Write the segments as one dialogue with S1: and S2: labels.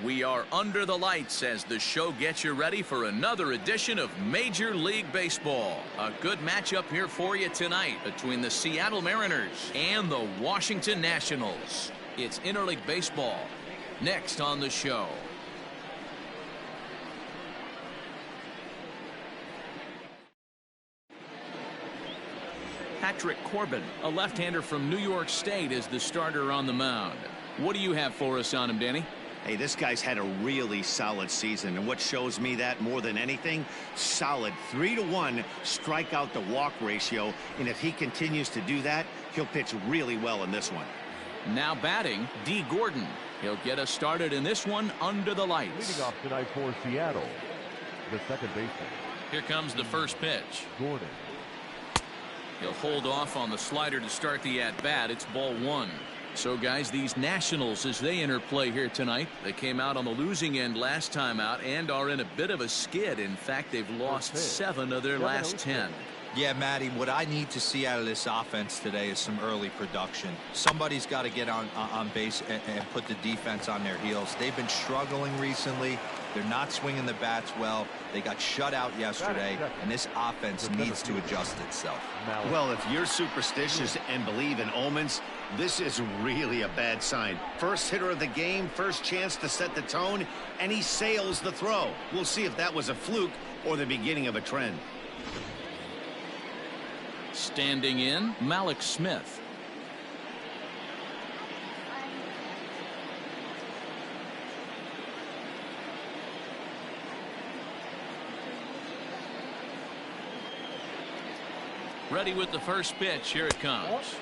S1: We are under the lights as the show gets you ready for another edition of Major League Baseball. A good matchup here for you tonight between the Seattle Mariners and the Washington Nationals. It's interleague baseball next on the show. Patrick Corbin, a left-hander from New York State, is the starter on the mound. What do you have for us on him, Danny?
S2: Hey, this guy's had a really solid season, and what shows me that more than anything, solid 3-to-1 strikeout to walk ratio, and if he continues to do that, he'll pitch really well in this one.
S1: Now batting, D. Gordon. He'll get us started in this one under the lights.
S3: Leading off tonight for Seattle, the second baseman.
S1: Here comes the first pitch.
S3: Gordon.
S1: He'll hold off on the slider to start the at-bat. It's ball one. So, guys, these Nationals, as they interplay here tonight, they came out on the losing end last time out and are in a bit of a skid. In fact, they've lost 7 of their last 10.
S4: Yeah, Matty, what I need to see out of this offense today is some early production. Somebody's got to get on base and put the defense on their heels. They've been struggling recently. They're not swinging the bats well. They got shut out yesterday, and this offense needs to adjust itself.
S2: Well, if you're superstitious and believe in omens, this is really a bad sign. First hitter of the game, first chance to set the tone, and he sails the throw. We'll see if that was a fluke or the beginning of a trend.
S1: Standing in, Malik Smith. Ready with the first pitch. Here it comes.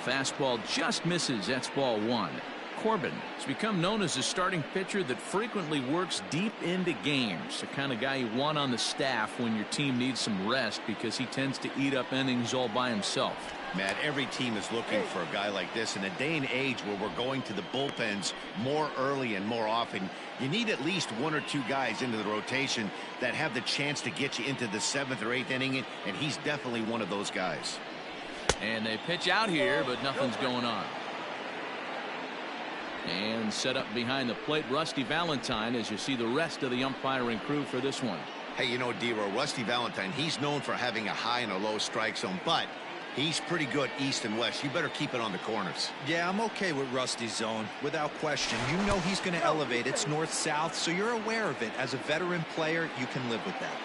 S1: Fastball just misses. That's ball one. Corbin has become known as a starting pitcher that frequently works deep into games. The kind of guy you want on the staff when your team needs some rest because he tends to eat up innings all by himself.
S2: Matt, every team is looking for a guy like this. In a day and age where we're going to the bullpens more early and more often, you need at least 1 or 2 guys into the rotation that have the chance to get you into the 7th or 8th inning, and he's definitely one of those guys.
S1: And they pitch out here, but nothing's going on. And set up behind the plate, Rusty Valentine, as you see the rest of the umpiring crew for this one.
S2: Hey, you know, D-Row, Rusty Valentine, he's known for having a high and a low strike zone, but he's pretty good east and west. You better keep it on the corners.
S4: Yeah, I'm okay with Rusty's zone, without question. You know he's going to elevate. It's north-south, so you're aware of it. As a veteran player, you can live with that.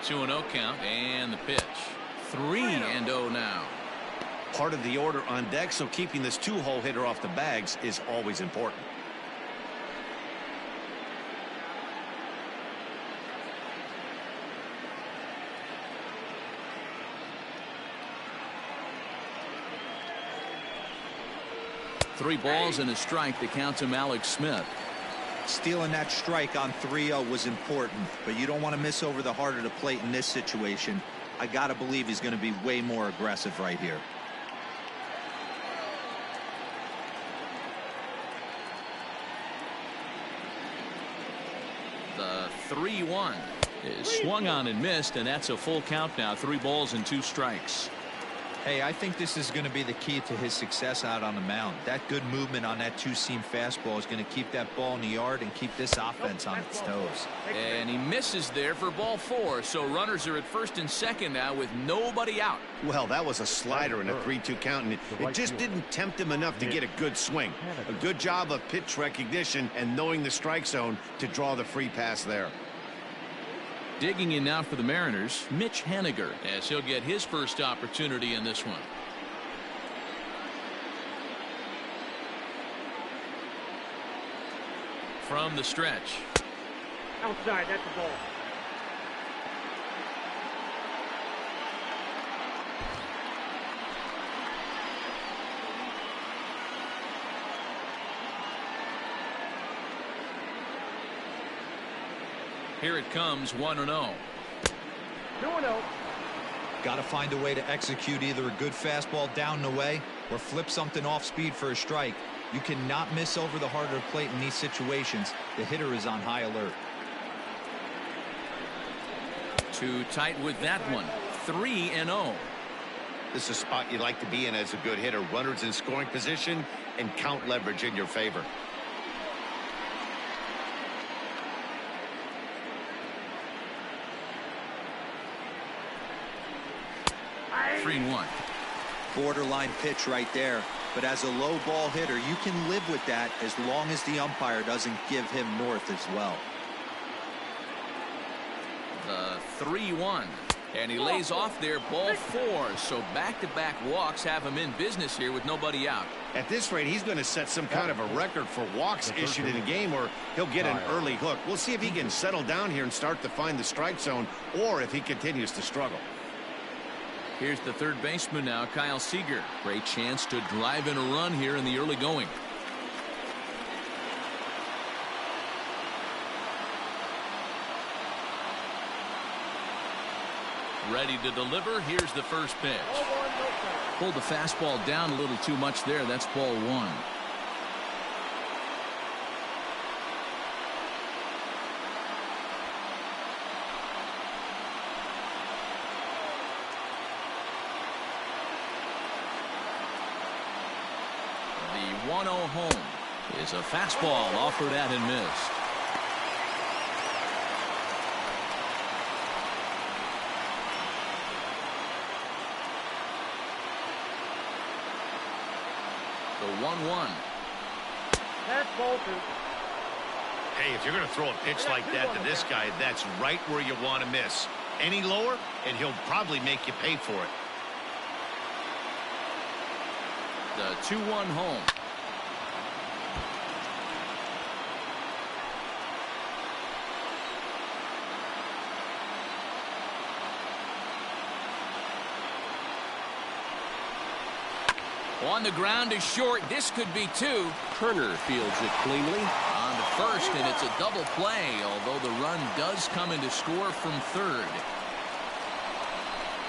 S1: 2-0 count, and the pitch. 3-0 now.
S2: Part of the order on deck, so keeping this 2-hole hitter off the bags is always important.
S1: Three balls and a strike. The count to Malik Smith.
S4: Stealing that strike on 3-0 was important, but you don't want to miss over the heart of the plate in this situation. I got to believe he's going to be way more aggressive right here.
S1: The 3-1 is swung on and missed, and that's a full count now. 3 balls and 2 strikes.
S4: Hey, I think this is going to be the key to his success out on the mound. That good movement on that 2-seam fastball is going to keep that ball in the yard and keep this offense on its toes.
S1: And he misses there for ball 4. So runners are at first and second now with nobody out.
S2: Well, that was a slider in a 3-2 count, and it just didn't tempt him enough to get a good swing. A good job of pitch recognition and knowing the strike zone to draw the free pass there.
S1: Digging in now for the Mariners, Mitch Haniger, as he'll get his first opportunity in this one. From the stretch.
S5: Outside, that's the ball.
S1: Here it comes, 1-0.
S5: 2-0.
S4: Got to find a way to execute either a good fastball down the way or flip something off speed for a strike. You cannot miss over the heart of the plate in these situations. The hitter is on high alert.
S1: Too tight with that one. 3-0.
S2: This is a spot you like to be in as a good hitter. Runners in scoring position and count leverage in your favor.
S1: 3-1.
S4: Borderline pitch right there. But as a low ball hitter, you can live with that as long as the umpire doesn't give him north as well.
S1: The 3-1. And he lays off there, ball 4. So back-to-back walks have him in business here with nobody out.
S2: At this rate, he's going to set some kind of a record for walks issued in a game, or he'll get an early hook. We'll see if he can settle down here and start to find the strike zone, or if he continues to struggle.
S1: Here's the third baseman now, Kyle Seager. Great chance to drive in a run here in the early going. Ready to deliver. Here's the first pitch. Pulled the fastball down a little too much there. That's ball 1. The 1-0 home is a fastball offered at and missed. The 1-1.
S5: That's ball 2.
S2: Hey, if you're going to throw a pitch like that to this guy, that's right where you want to miss. Any lower, and he'll probably make you pay for it.
S1: The 2-1 home. On the ground is short. This could be 2.
S6: Turner fields it cleanly.
S1: On to first, and it's a double play, although the run does come in to score from third.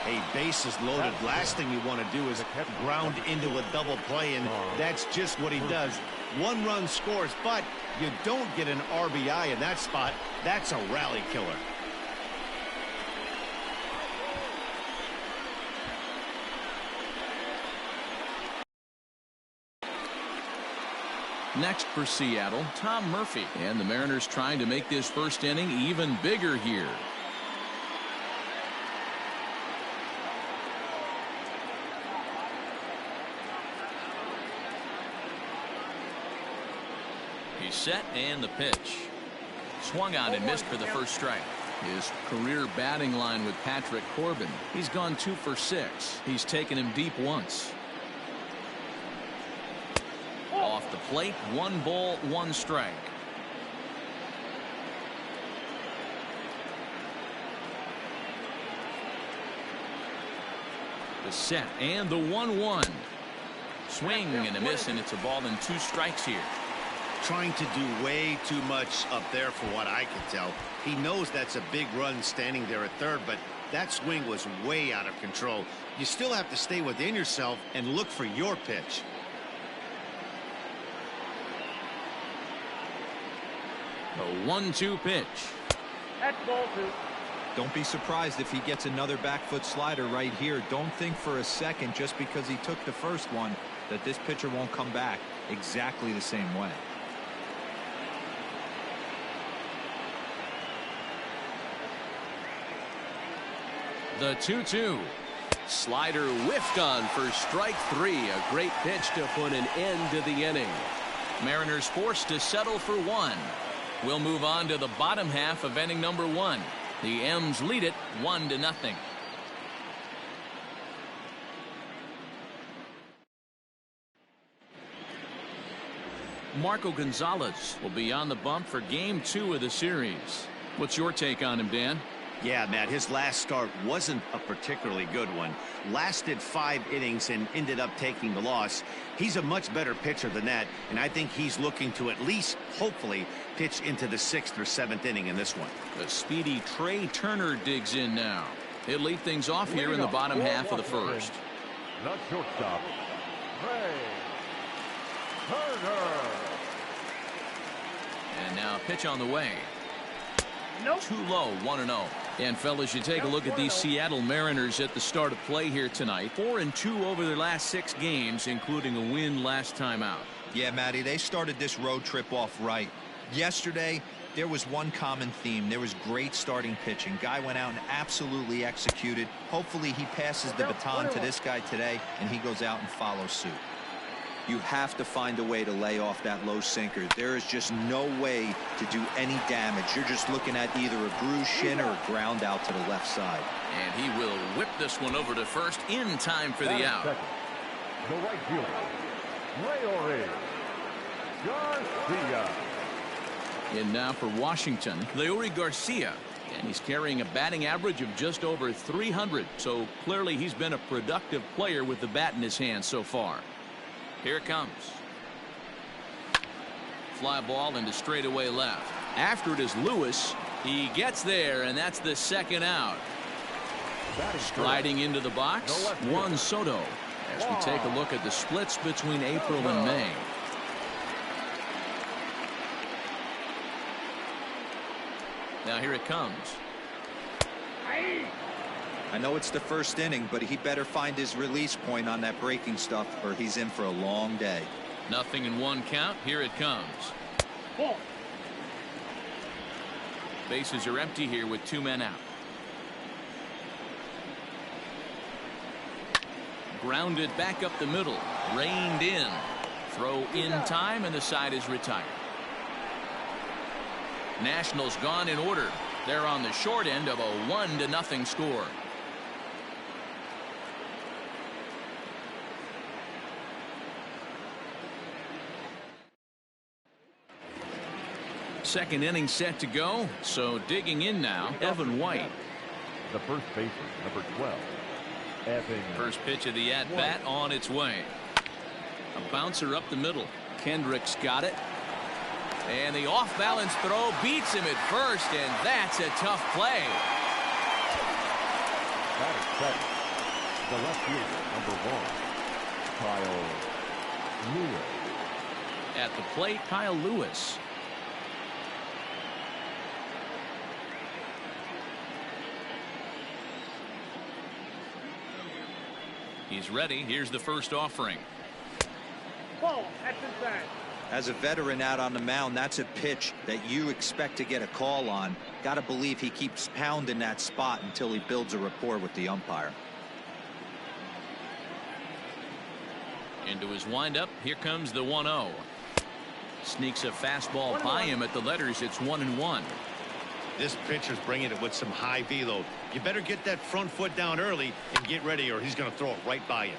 S2: Hey, bases loaded. Last thing you want to do is ground into a double play, and that's just what he does. 1 run scores, but you don't get an RBI in that spot. That's a rally killer.
S1: Next for Seattle, Tom Murphy. And the Mariners trying to make this first inning even bigger here. He's set, and the pitch. Swung on and missed for the first strike. His career batting line with Patrick Corbin. He's gone 2 for 6. He's taken him deep once. Off the plate, 1 ball, 1 strike. The set and the 1-1. Swing and a miss, and it's a ball and 2 strikes here.
S2: Trying to do way too much up there for what I can tell. He knows that's a big run standing there at third, but that swing was way out of control. You still have to stay within yourself and look for your pitch.
S1: A 1-2 pitch.
S5: That's ball 2.
S4: Don't be surprised if he gets another back foot slider right here. Don't think for a second, just because he took the first one, that this pitcher won't come back exactly the same way.
S1: The 2-2. Slider whiffed on for strike 3. A great pitch to put an end to the inning. Mariners forced to settle for 1. We'll move on to the bottom half of inning number 1. The M's lead it 1-0. Marco Gonzalez will be on the bump for game 2 of the series. What's your take on him, Dan?
S2: Yeah, Matt, his last start wasn't a particularly good one. Lasted 5 innings and ended up taking the loss. He's a much better pitcher than that, and I think he's looking to at least, hopefully, pitch into the 6th or 7th inning in this one.
S1: The speedy Trey Turner digs in now. He'll lead things off here in the bottom half of the first.
S3: The shortstop, Trey Turner.
S1: And now pitch on the way.
S5: Nope.
S1: Too low, 1-0. And fellas, you take a look at these Seattle Mariners at the start of play here tonight. 4-2 over their last 6 games, including a win last time out.
S4: Yeah, Matty, they started this road trip off right. Yesterday, there was one common theme. There was great starting pitching. Guy went out and absolutely executed. Hopefully he passes the baton to this guy today and he goes out and follows suit. You have to find a way to lay off that low sinker. There is just no way to do any damage. You're just looking at either a bruised shin or a ground out to the left side.
S1: And he will whip this one over to first in time for the out.
S3: Second. The right fielder, Leore Garcia.
S1: And now for Washington, Leore Garcia. And he's carrying a batting average of just over 300. So clearly he's been a productive player with the bat in his hand so far. Here it comes. Fly ball into straightaway left. After it is Lewis. He gets there, and that's the second out. Striding into the box, Juan Soto. As we take a look at the splits between April and May. Now here it comes.
S4: I know it's the first inning, but he better find his release point on that breaking stuff or he's in for a long day.
S1: Nothing in one count. Here it comes. Bases are empty here with 2 men out. Grounded back up the middle. Reined in. Throw in time, and the side is retired. Nationals gone in order. They're on the short end of a 1-0 score. Second inning set to go. So digging in now, Evan White.
S3: The first baseman, number 12. Evan.
S1: First pitch of the at-bat on its way. A bouncer up the middle. Kendrick's got it. And the off-balance throw beats him at first, and that's a tough play.
S3: That is second. The left fielder, number 1, Kyle Lewis.
S1: At the plate, Kyle Lewis. He's ready. Here's the first offering.
S5: Ball, that's inside.
S4: As a veteran out on the mound, that's a pitch that you expect to get a call on. Got to believe he keeps pounding that spot until he builds a rapport with the umpire.
S1: Into his windup. Here comes the 1-0. Sneaks a fastball by him at the letters. It's 1-1.
S2: This pitcher's bringing it with some high velo. You better get that front foot down early and get ready, or he's going to throw it right by you.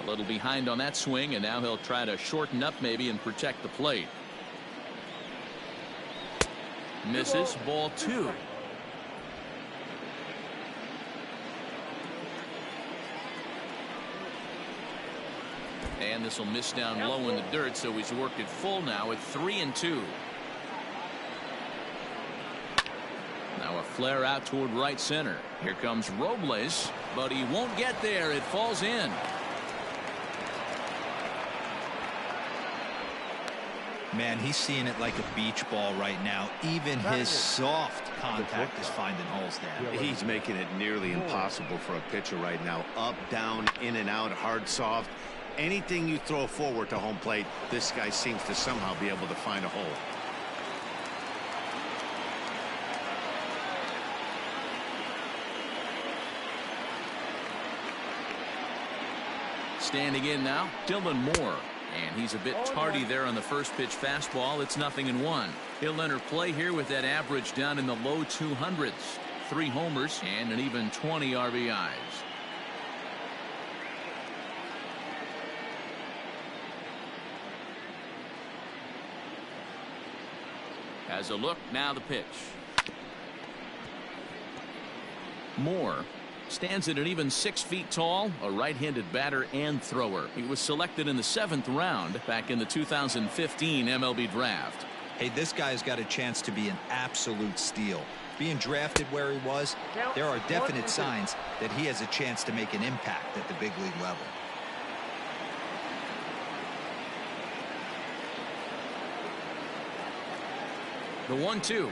S1: A little behind on that swing, and now he'll try to shorten up maybe and protect the plate. Misses. Ball 2. And this will miss down low in the dirt, so he's worked it full now at 3-2. Now a flare out toward right center. Here comes Robles, but he won't get there. It falls in.
S4: Man, he's seeing it like a beach ball right now. Even his soft contact is finding holes there.
S2: He's making it nearly impossible for a pitcher right now. Up, down, in and out, hard, soft. Anything you throw forward to home plate, this guy seems to somehow be able to find a hole.
S1: Standing in now, Dylan Moore. And he's a bit tardy there on the first pitch fastball. It's 0-1. He'll enter play here with that average down in the low 200s. 3 homers and an even 20 RBIs. Has a look. Now the pitch. Moore stands at an even 6 feet tall, a right-handed batter and thrower. He was selected in the 7th round back in the 2015 MLB draft.
S4: Hey, this guy's got a chance to be an absolute steal. Being drafted where he was, there are definite signs that he has a chance to make an impact at the big league level.
S1: The 1-2.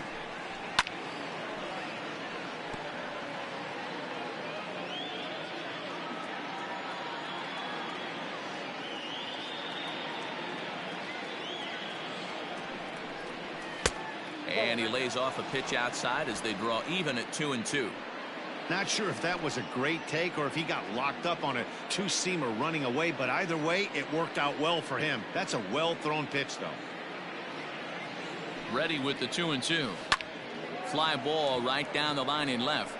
S1: And he lays off a pitch outside as they draw even at 2-2.
S2: Not sure if that was a great take or if he got locked up on a two-seamer running away, but either way, it worked out well for him. That's a well-thrown pitch, though.
S1: Ready with the 2-2. Fly ball right down the line in left.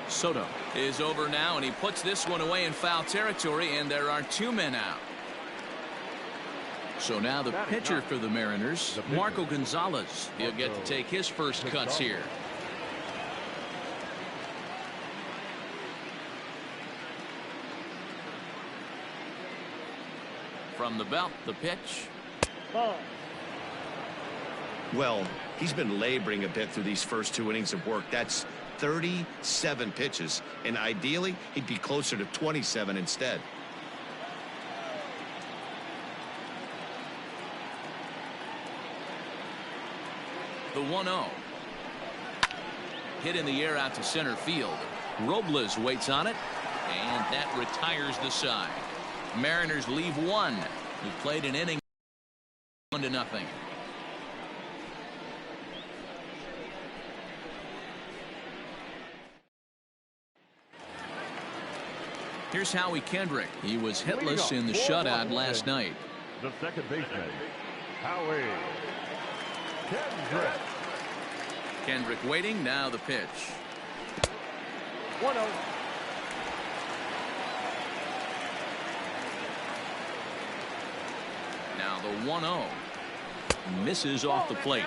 S1: Soto is over now, and he puts this one away in foul territory, and there are 2 men out. So now the pitcher for the Mariners, Marco Gonzalez. He'll get to take his first cuts here. From the belt, the pitch.
S2: Well, he's been laboring a bit through these first 2 innings of work. That's 37 pitches, and ideally, he'd be closer to 27 instead.
S1: The 1-0. Hit in the air out to center field. Robles waits on it, and that retires the side. Mariners leave 1. Who played an inning 1-0. Here's Howie Kendrick. He was hitless in the shutout last night.
S3: The second baseman, Howie Kendrick.
S1: Kendrick waiting. Now the pitch.
S5: 1-0.
S1: Now the 1-0. Misses off the plate.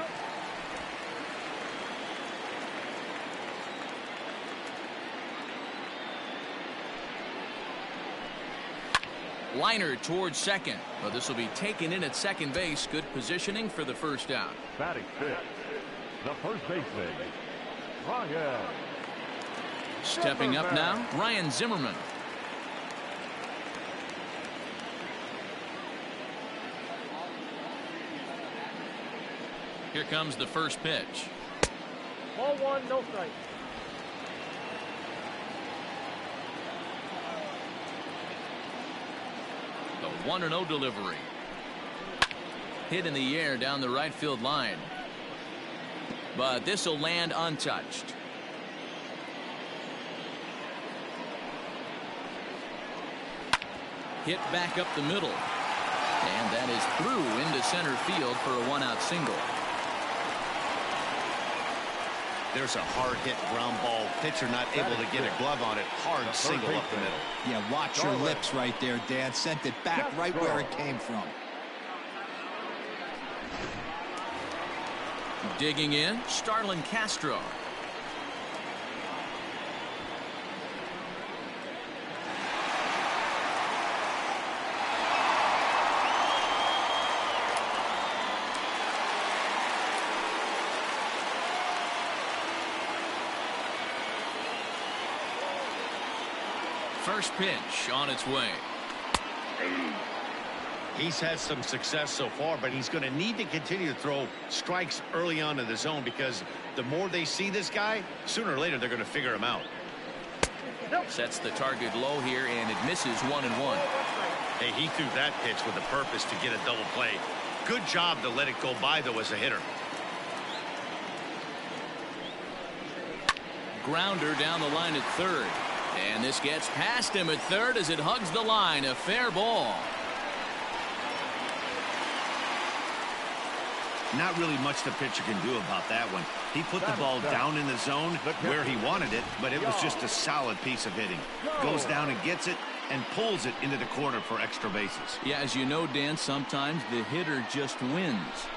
S1: Liner towards second, but this will be taken in at second base. Good positioning for the first out.
S3: Batting fifth, the first baseman, Ryan.
S1: Stepping up now, Ryan Zimmerman. Here comes the first pitch.
S5: Ball 1, no strike.
S1: The 1-0 delivery. Hit in the air down the right field line. But this will land untouched. Hit back up the middle. And that is through into center field for a 1-out single.
S2: There's a hard hit ground ball. Pitcher not able to get a glove on it. Hard single up the middle.
S4: Yeah, watch your lips right there, Dan. Sent it back right where it came from.
S1: Digging in, Starlin Castro. First pitch on its way.
S2: He's had some success so far, but he's going to need to continue to throw strikes early on in the zone because the more they see this guy, sooner or later they're going to figure him out.
S1: Sets the target low here, and it misses 1-1.
S2: Hey, he threw that pitch with a purpose to get a double play. Good job to let it go by, though, as a hitter.
S1: Grounder down the line at third. And this gets past him at third as it hugs the line. A fair ball.
S2: Not really much the pitcher can do about that one. He put the ball down in the zone where he wanted it, but it was just a solid piece of hitting. Goes down and gets it and pulls it into the corner for extra bases.
S1: Yeah, as you know, Dan, sometimes the hitter just wins.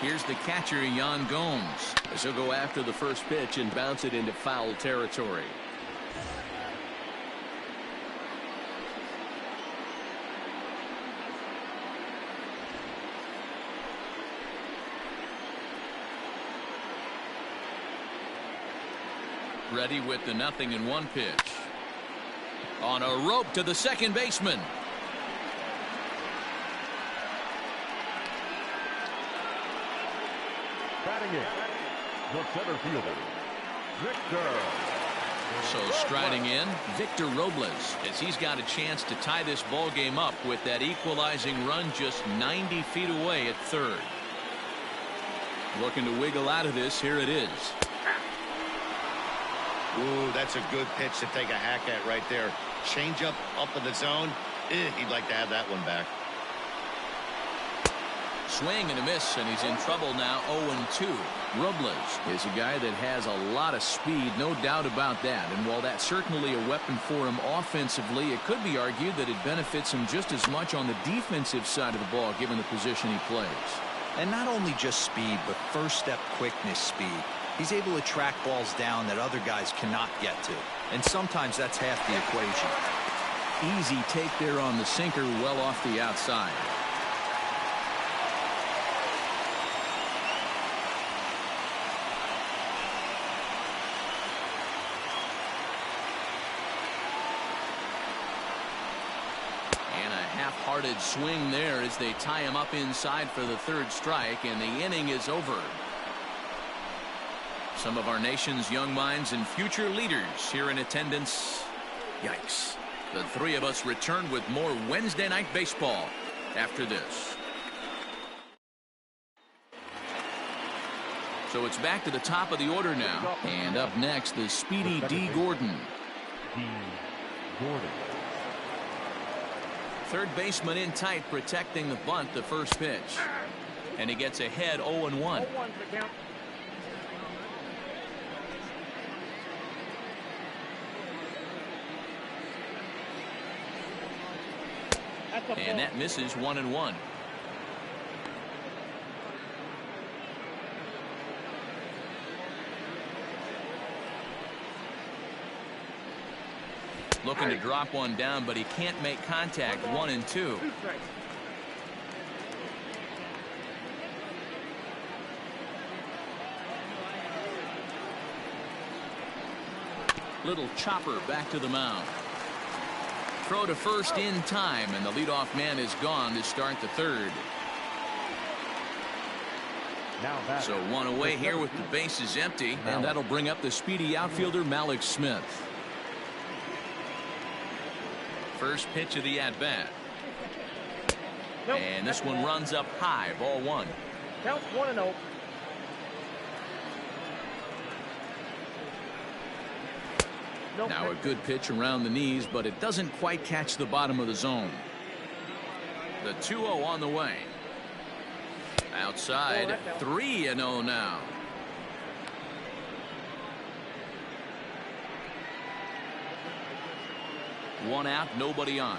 S1: Here's the catcher, Yan Gomes. As he'll go after the first pitch and bounce it into foul territory. Ready with the 0-1 pitch. On a rope to the second baseman.
S3: Batting in, the center fielder, Victor.
S1: So striding in, Victor Robles, as he's got a chance to tie this ball game up with that equalizing run just 90 feet away at third. Looking to wiggle out of this. Here it is.
S2: Ooh, that's a good pitch to take a hack at right there. Change up in the zone. He'd like to have that one back.
S1: Swing and a miss, and he's in trouble now. 0-2. Robles is a guy that has a lot of speed, no doubt about that. And while that's certainly a weapon for him offensively, it could be argued that it benefits him just as much on the defensive side of the ball, given the position he plays.
S4: And not only just speed, but first step quickness speed. He's able to track balls down that other guys cannot get to. And sometimes that's half the equation.
S1: Easy take there on the sinker, well off the outside. And a half-hearted swing there as they tie him up inside for the third strike, and the inning is over. Some of our nation's young minds and future leaders here in attendance. Yikes. The three of us return with more Wednesday Night Baseball after this. So it's back to the top of the order now. And up next, the speedy D. Gordon.
S3: D. Gordon.
S1: Third baseman in tight, protecting the bunt, the first pitch. And he gets ahead 0-1.
S5: 0-1 the count.
S1: And that misses 1-1. Looking to drop one down, but he can't make contact. 1-2. Little chopper back to the mound. Throw to first in time, and the leadoff man is gone to start the third. So one away here with the bases empty, and that'll bring up the speedy outfielder Malik Smith. First pitch of the at-bat. And this one runs up high, ball one.
S5: Count 1-0.
S1: Now a good pitch around the knees, but it doesn't quite catch the bottom of the zone. The 2-0 on the way. Outside, 3-0 now. One out, nobody on.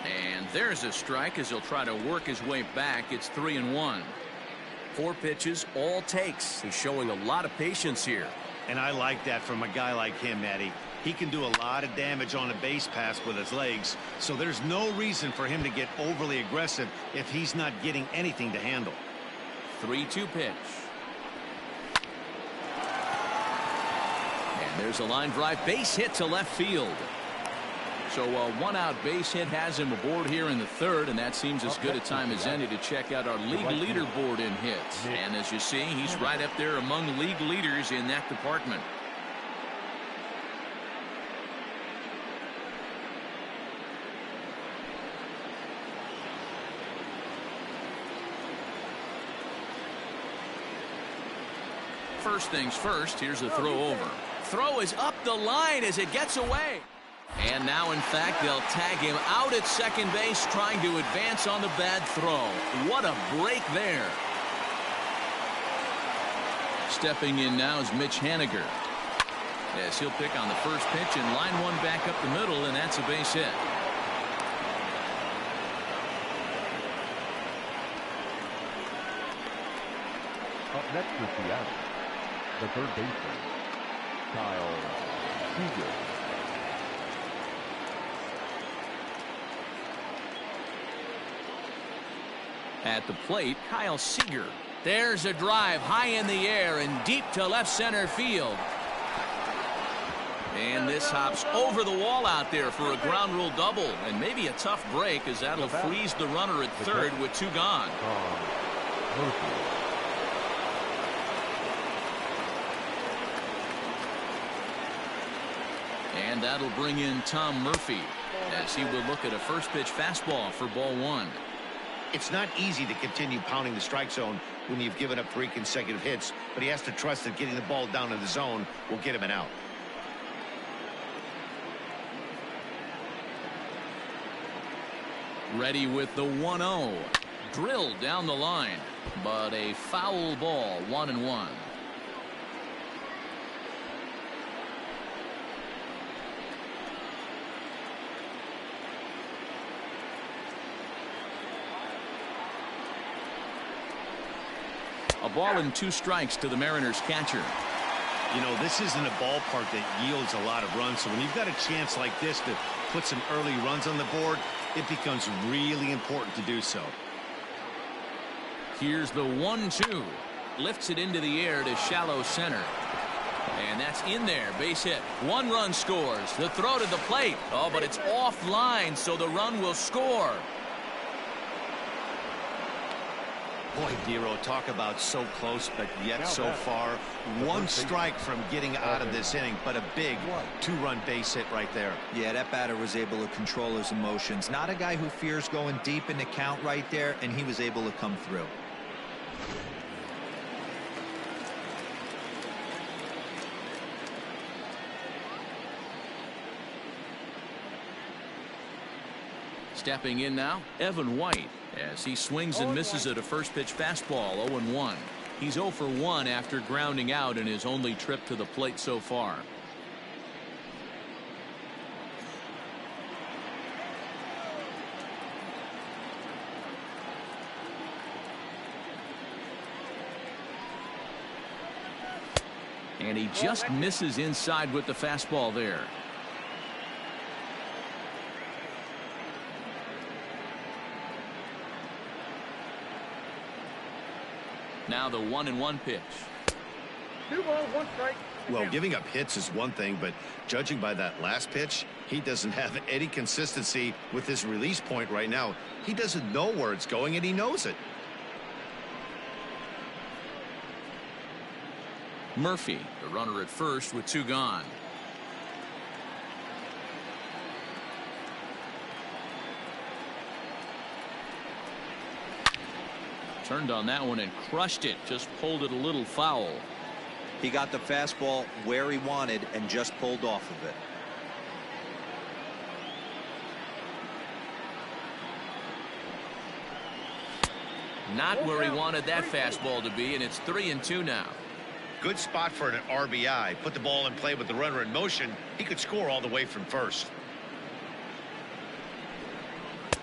S1: And there's a strike as he'll try to work his way back. It's 3-1. 4 pitches, all takes. He's showing a lot of patience here.
S2: And I like that from a guy like him, Eddie. He can do a lot of damage on a base pass with his legs, so there's no reason for him to get overly aggressive if he's not getting anything to handle.
S1: 3-2 pitch. And there's a line drive, base hit to left field. So a one-out base hit has him aboard here in the third, and that seems as good a time as any to check out our league leaderboard in hits. And as you see, he's right up there among league leaders in that department. First things first, here's a throw over. Throw is up the line as it gets away. And now, in fact, they'll tag him out at second base, trying to advance on the bad throw. What a break there. Stepping in now is Mitch Haniger. Yes, he'll pick on the first pitch and line one back up the middle, and that's a base hit.
S3: Up next is Seattle. The third baseman, Kyle Seager.
S1: At the plate, Kyle Seager. There's a drive high in the air and deep to left center field. And this hops over the wall out there for a ground rule double, and maybe a tough break as that'll freeze the runner at third with 2 gone. And that'll bring in Tom Murphy as he will look at a first pitch fastball for ball one.
S2: It's not easy to continue pounding the strike zone when you've given up 3 consecutive hits, but he has to trust that getting the ball down in the zone will get him an out.
S1: Ready with the 1-0. Drilled down the line, but a foul ball, 1-1. A ball and 2 strikes to the Mariners catcher.
S2: You know, this isn't a ballpark that yields a lot of runs, so when you've got a chance like this to put some early runs on the board, it becomes really important to do so.
S1: Here's the 1-2. Lifts it into the air to shallow center. And that's in there. Base hit. 1 run scores. The throw to the plate. Oh, but it's offline, so the run will score.
S2: Boy, Dero, talk about so close, but yet so far. 1 strike from getting out of this inning, but a big 2-run base hit right there.
S4: Yeah, that batter was able to control his emotions. Not a guy who fears going deep in the count right there, and he was able to come through.
S1: Stepping in now, Evan White, as he swings and misses at a first pitch fastball, 0-1. He's 0 for 1 after grounding out in his only trip to the plate so far. And he just misses inside with the fastball there. Now the 1-1 pitch.
S5: 2 balls, 1 strike.
S2: Well, giving up hits is one thing, but judging by that last pitch, he doesn't have any consistency with his release point right now. He doesn't know where it's going, and he knows it.
S1: Murphy, the runner at first with 2 gone. Turned on that one and crushed it. Just pulled it a little foul.
S4: He got the fastball where he wanted and just pulled off of it.
S1: Not where he wanted that fastball to be, and it's 3-2 now.
S2: Good spot for an RBI. Put the ball in play with the runner in motion. He could score all the way from first.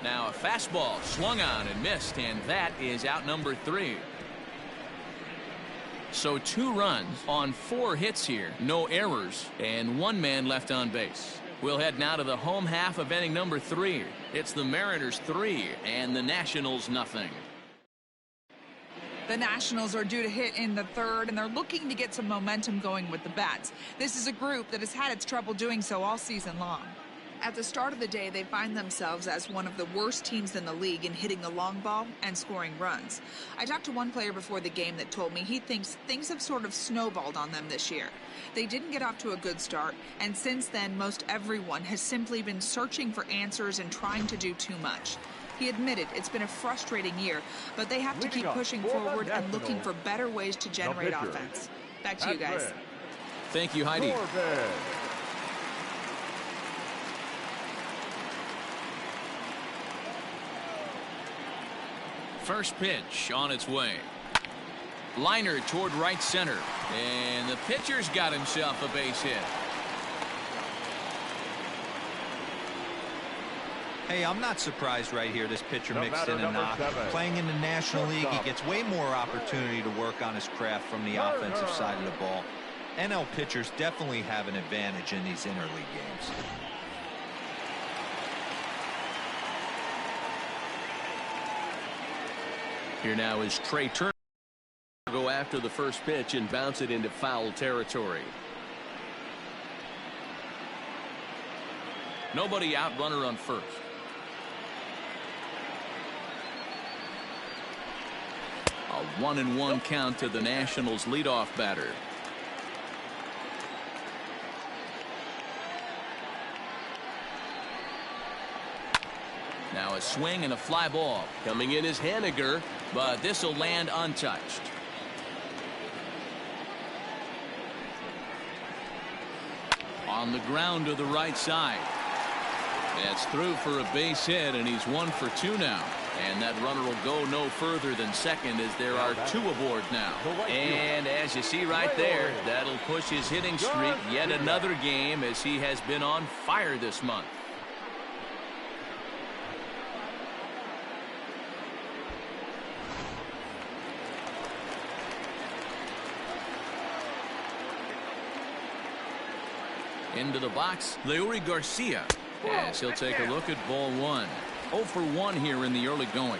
S1: Now a fastball swung on and missed, and that is out number 3. So 2 runs on 4 hits here, no errors, and 1 man left on base. We'll head now to the home half of inning number 3. It's the Mariners 3 and the Nationals nothing.
S7: The Nationals are due to hit in the 3rd, and they're looking to get some momentum going with the bats. This is a group that has had its trouble doing so all season long. At the start of the day, they find themselves as one of the worst teams in the league in hitting the long ball and scoring runs. I talked to one player before the game that told me he thinks things have sort of snowballed on them this year. They didn't get off to a good start, and since then, most everyone has simply been searching for answers and trying to do too much. He admitted it's been a frustrating year, but they have to keep pushing forward and looking for better ways to generate offense. Back to you guys.
S1: Thank you, Heidi.
S3: Corbin.
S1: First pitch on its way. Liner toward right center, and the pitcher's got himself a base hit.
S4: Hey, I'm not surprised right here. This pitcher
S3: No
S4: mixed
S3: matter
S4: in a
S3: number
S4: knock.
S3: 7.
S4: Playing in the National League, he
S3: Shortstop.
S4: gets way more opportunity to work on his craft from the offensive side of the ball. NL pitchers definitely have an advantage in these interleague games.
S1: Here now is Trey Turner. Go after the first pitch and bounce it into foul territory. Nobody out, runner on first. A 1-1 count to the Nationals leadoff batter. Now a swing and a fly ball.
S6: Coming in is Haniger.
S1: But this will land untouched. On the ground to the right side. That's through for a base hit, and he's 1 for 2 now. And that runner will go no further than second as there are 2 aboard now. And as you see right there, that'll push his hitting streak yet another game as he has been on fire this month. Into the box, Leury Garcia, as he'll take a look at ball 1. 0 for 1 here in the early going.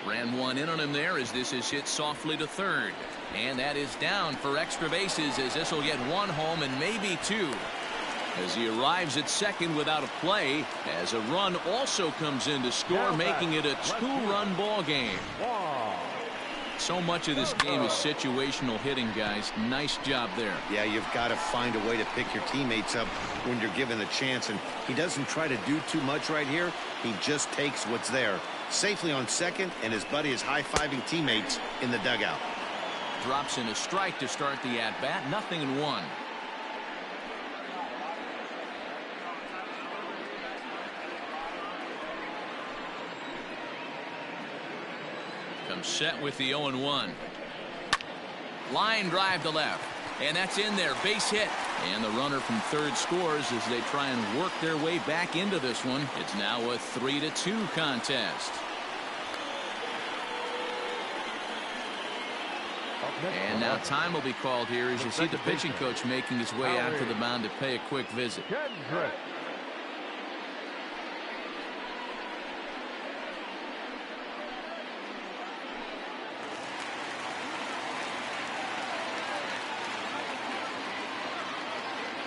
S1: Ran one in on him there as this is hit softly to third. And that is down for extra bases as this will get 1 home and maybe 2. As he arrives at second without a play, as a run also comes in to score, making it a 2-run ball game. So much of this game is situational hitting, guys. Nice job there.
S2: Yeah, you've got to find a way to pick your teammates up when you're given the chance, and he doesn't try to do too much right here. He just takes what's there. Safely on second, and his buddy is high-fiving teammates in the dugout.
S1: Drops in a strike to start the at-bat. 0-1. Comes set with the 0-1. Line drive to left. And that's in there. Base hit. And the runner from third scores as they try and work their way back into this one. It's now a 3-2 contest. And now time will be called here as you see the pitching coach making his way out to the mound to pay a quick visit.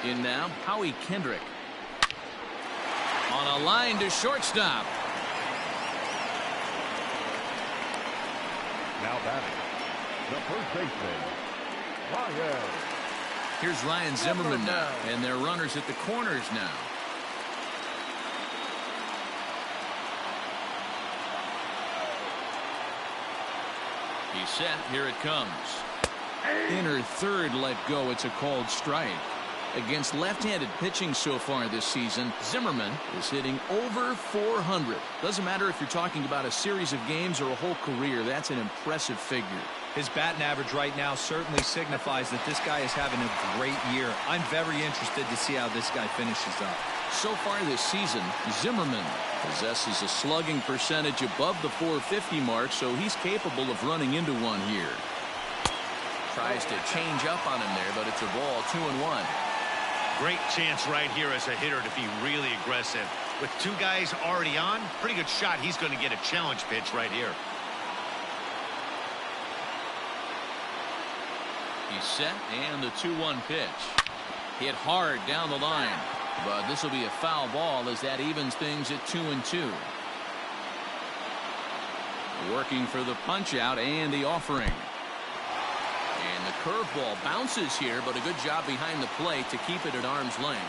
S1: In now, Howie Kendrick. On a line to shortstop.
S3: Now batting, the first baseman, Ryan.
S1: Here's Ryan Zimmerman now, and their runners at the corners now. He's set. Here it comes. Inner third let go. It's a called strike. Against left-handed pitching so far this season, Zimmerman is hitting over 400. Doesn't matter if you're talking about a series of games or a whole career. That's an impressive figure.
S4: His batting average right now certainly signifies that this guy is having a great year. I'm very interested to see how this guy finishes up.
S1: So far this season, Zimmerman possesses a slugging percentage above the 450 mark, so he's capable of running into one here. Tries to change up on him there, but it's a ball. 2-1.
S2: Great chance right here as a hitter to be really aggressive. With 2 guys already on, pretty good shot he's going to get a challenge pitch right here.
S1: He's set, and the 2-1 pitch. Hit hard down the line, but this will be a foul ball as that evens things at 2-2. Working for the punch out and the offering. And the curveball bounces here, but a good job behind the plate to keep it at arm's length.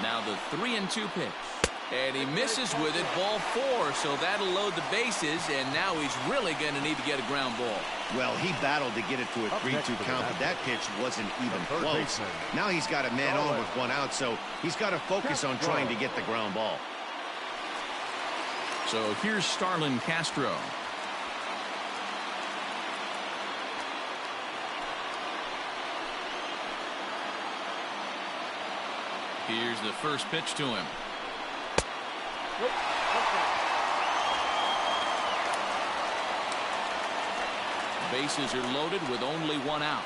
S1: Now the 3-2 pitch. And he misses with it, ball 4, so that'll load the bases, and now he's really going to need to get a ground ball.
S2: Well, he battled to get it to a 3-2 count, but that pitch wasn't even close. Now he's got a man on with 1 out, so he's got to focus on trying to get the ground ball.
S1: So here's Starlin Castro. Here's the first pitch to him. Bases are loaded with only 1 out.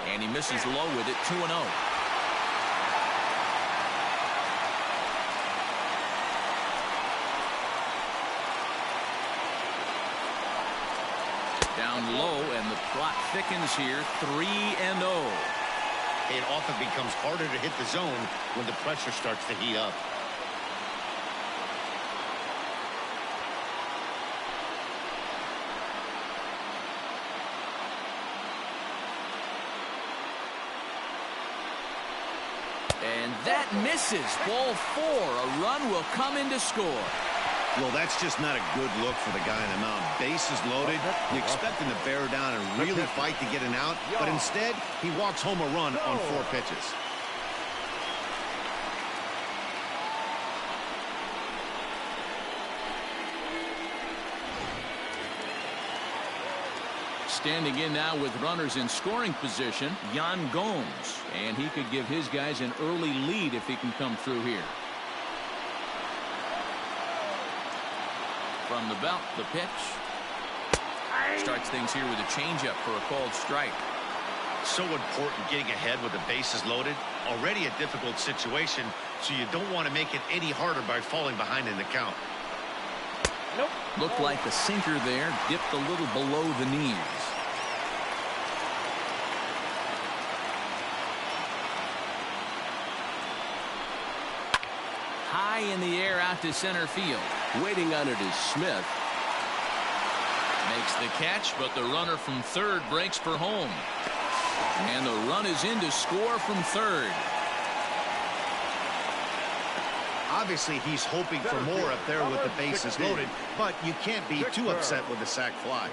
S1: And he misses low with it. 2-0. Down low, and the plot thickens here. 3-0.
S2: It often becomes harder to hit the zone when the pressure starts to heat up.
S1: And that misses. Ball 4. A run will come in to score.
S2: Well, that's just not a good look for the guy on the mound. Bases loaded. You expect him to bear down and really fight to get an out, but instead, he walks home a run on 4 pitches.
S1: Standing in now with runners in scoring position, Yan Gomes. And he could give his guys an early lead if he can come through here. From the belt, the pitch. Starts things here with a changeup for a called strike.
S2: So important getting ahead with the bases loaded. Already a difficult situation, so you don't want to make it any harder by falling behind in the count.
S5: Nope.
S1: Looked like the sinker there, dipped a little below the knees. High in the air out to center field.
S6: Waiting on it is Smith.
S1: Makes the catch, but the runner from third breaks for home. And the run is in to score from third.
S2: Obviously, he's hoping for more up there with the bases loaded, but you can't be too upset with the sac fly.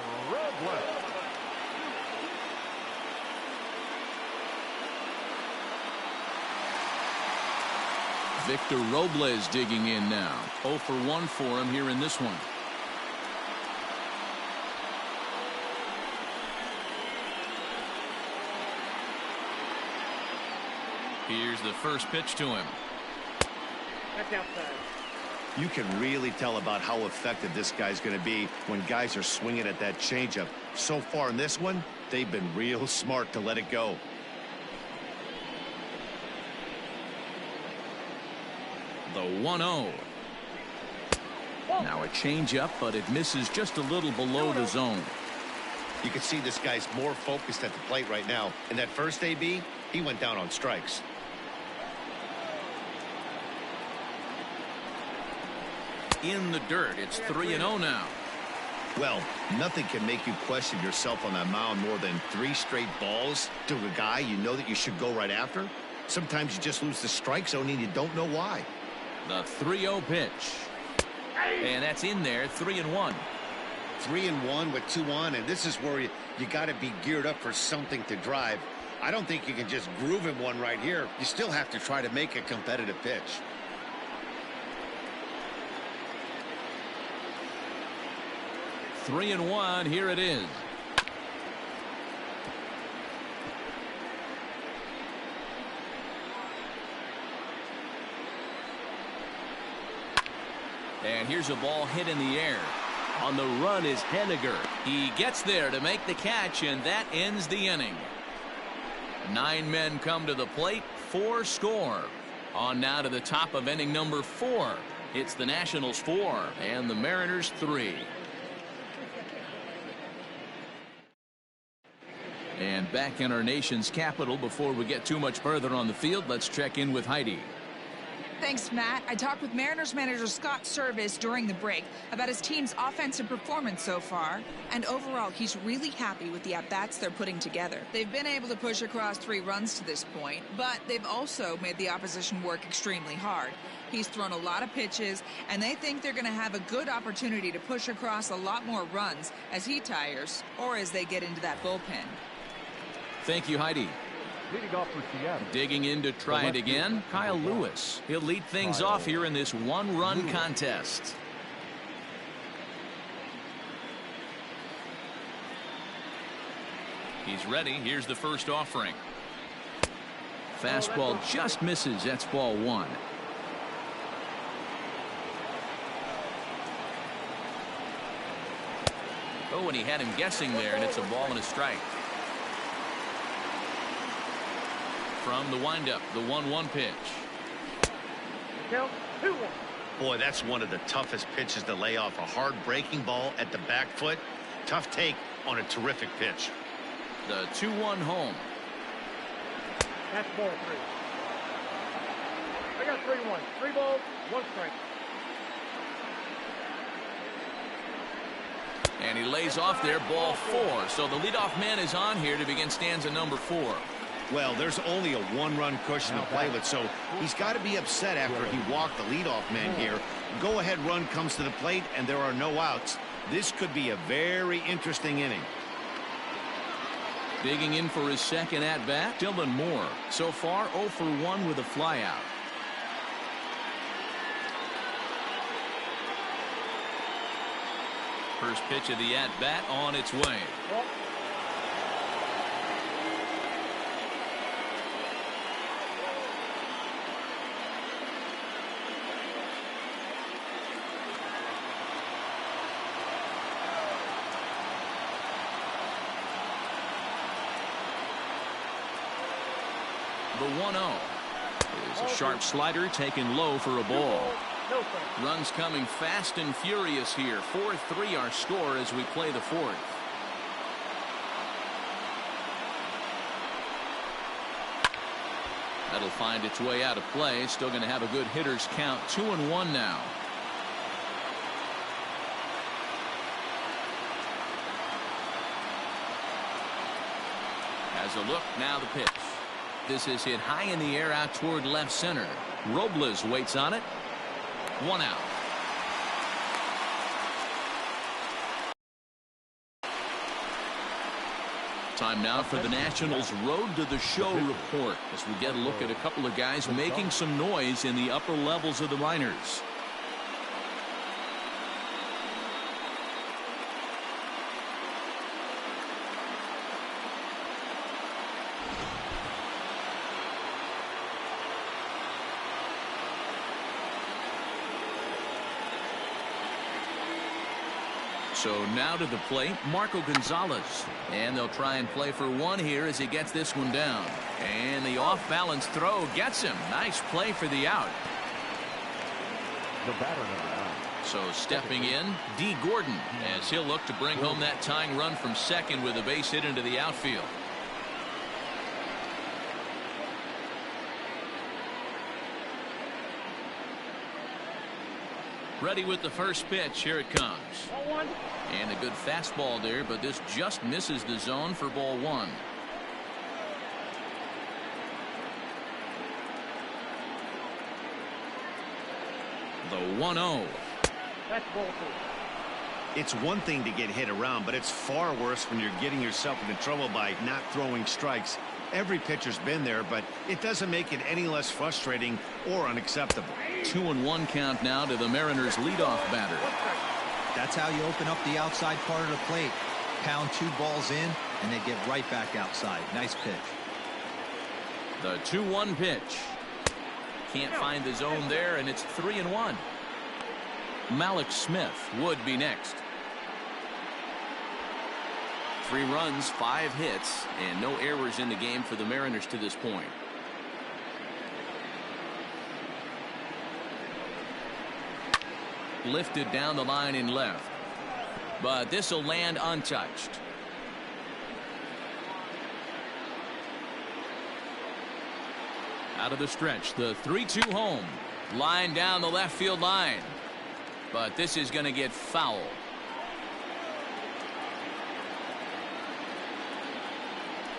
S1: Victor Robles digging in now. 0 for 1 for him here in this one. Here's the first pitch to him.
S5: That's outside.
S2: You can really tell about how effective this guy's going to be when guys are swinging at that changeup. So far in this one, they've been real smart to let it go.
S1: The 1-0. Now a changeup, but it misses just a little below the zone.
S2: You can see this guy's more focused at the plate right now. In that first AB, he went down on strikes.
S1: In the dirt. It's 3-0 now.
S2: Well, nothing can make you question yourself on that mound more than 3 straight balls to a guy you know that you should go right after. Sometimes you just lose the strike zone and you don't know why.
S1: The 3-0 pitch. And that's in there. 3-1.
S2: 3-1 with 2 on, and this is where you got to be geared up for something to drive. I don't think you can just groove him one right here. You still have to try to make a competitive pitch.
S1: Three and 1. Here it is. And here's a ball hit in the air. On the run is Henniger. He gets there to make the catch, and that ends the inning. 9 men come to the plate, 4 score. On now to the top of inning number 4. It's the Nationals 4 and the Mariners 3. And back in our nation's capital, before we get too much further on the field, let's check in with Heidi.
S7: Thanks, Matt. I talked with Mariners manager Scott Service during the break about his team's offensive performance so far. And overall, he's really happy with the at-bats they're putting together. They've been able to push across 3 runs to this point, but they've also made the opposition work extremely hard. He's thrown a lot of pitches, and they think they're going to have a good opportunity to push across a lot more runs as he tires or as they get into that bullpen.
S1: Thank you, Heidi.
S3: Leading off for Seattle.
S1: Digging in to try it again, Kyle Lewis. He'll lead things off here in this 1-run contest. He's ready. Here's the first offering. Fastball just misses. That's ball 1. Oh, and he had him guessing there, and it's a ball and a strike. From the windup, the 1-1 pitch.
S5: Count 2-1.
S2: Boy, that's one of the toughest pitches to lay off. A hard breaking ball at the back foot. Tough take, on a terrific pitch.
S1: The 2-1 home.
S5: That's ball 3. I got 3-1. 3 balls, 1 strike.
S1: And he lays off there, ball 4. So the leadoff man is on here to begin stanza number 4.
S2: Well, there's only a 1-run cushion to play with, so he's got to be upset after he walked the leadoff man here. Go-ahead run comes to the plate, and there are no outs. This could be a very interesting inning.
S1: Digging in for his second at-bat, Dylan Moore. So far, 0 for 1 with a flyout. First pitch of the at-bat on its way. The 1-0 is a sharp slider taken low for a ball. Runs coming fast and furious here. 4-3 our score as we play the 4th. That'll find its way out of play. Still going to have a good hitter's count. 2-1 now. Has a look. Now the pitch. This is hit high in the air out toward left center. Robles waits on it. 1 out. Time now for the Nationals' Road to the Show report as we get a look at a couple of guys making some noise in the upper levels of the minors. So now to the plate, Marco Gonzalez. And they'll try and play for 1 here as he gets this one down. And the off-balance throw gets him. Nice play for the out.
S3: The batter number 9.
S1: So stepping in, D. Gordon, as he'll look to bring home that tying run from second with a base hit into the outfield. Ready with the first pitch. Here it comes. And a good fastball there, but this just misses the zone for ball 1. The 1-0.
S5: That's ball 2.
S2: It's one thing to get hit around, but it's far worse when you're getting yourself into trouble by not throwing strikes. Every pitcher's been there, but it doesn't make it any less frustrating or unacceptable.
S1: 2-1 count now to the Mariners' leadoff batter.
S4: That's how you open up the outside part of the plate. Pound 2 balls in, and they get right back outside. Nice pitch.
S1: The 2-1 pitch. Can't find the zone there, and it's 3-1. Malik Smith would be next. 3 runs, 5 hits, and no errors in the game for the Mariners to this point. Lifted down the line in left, but this will land untouched. Out of the stretch, the 3-2 home. Line down the left field line, but this is going to get foul.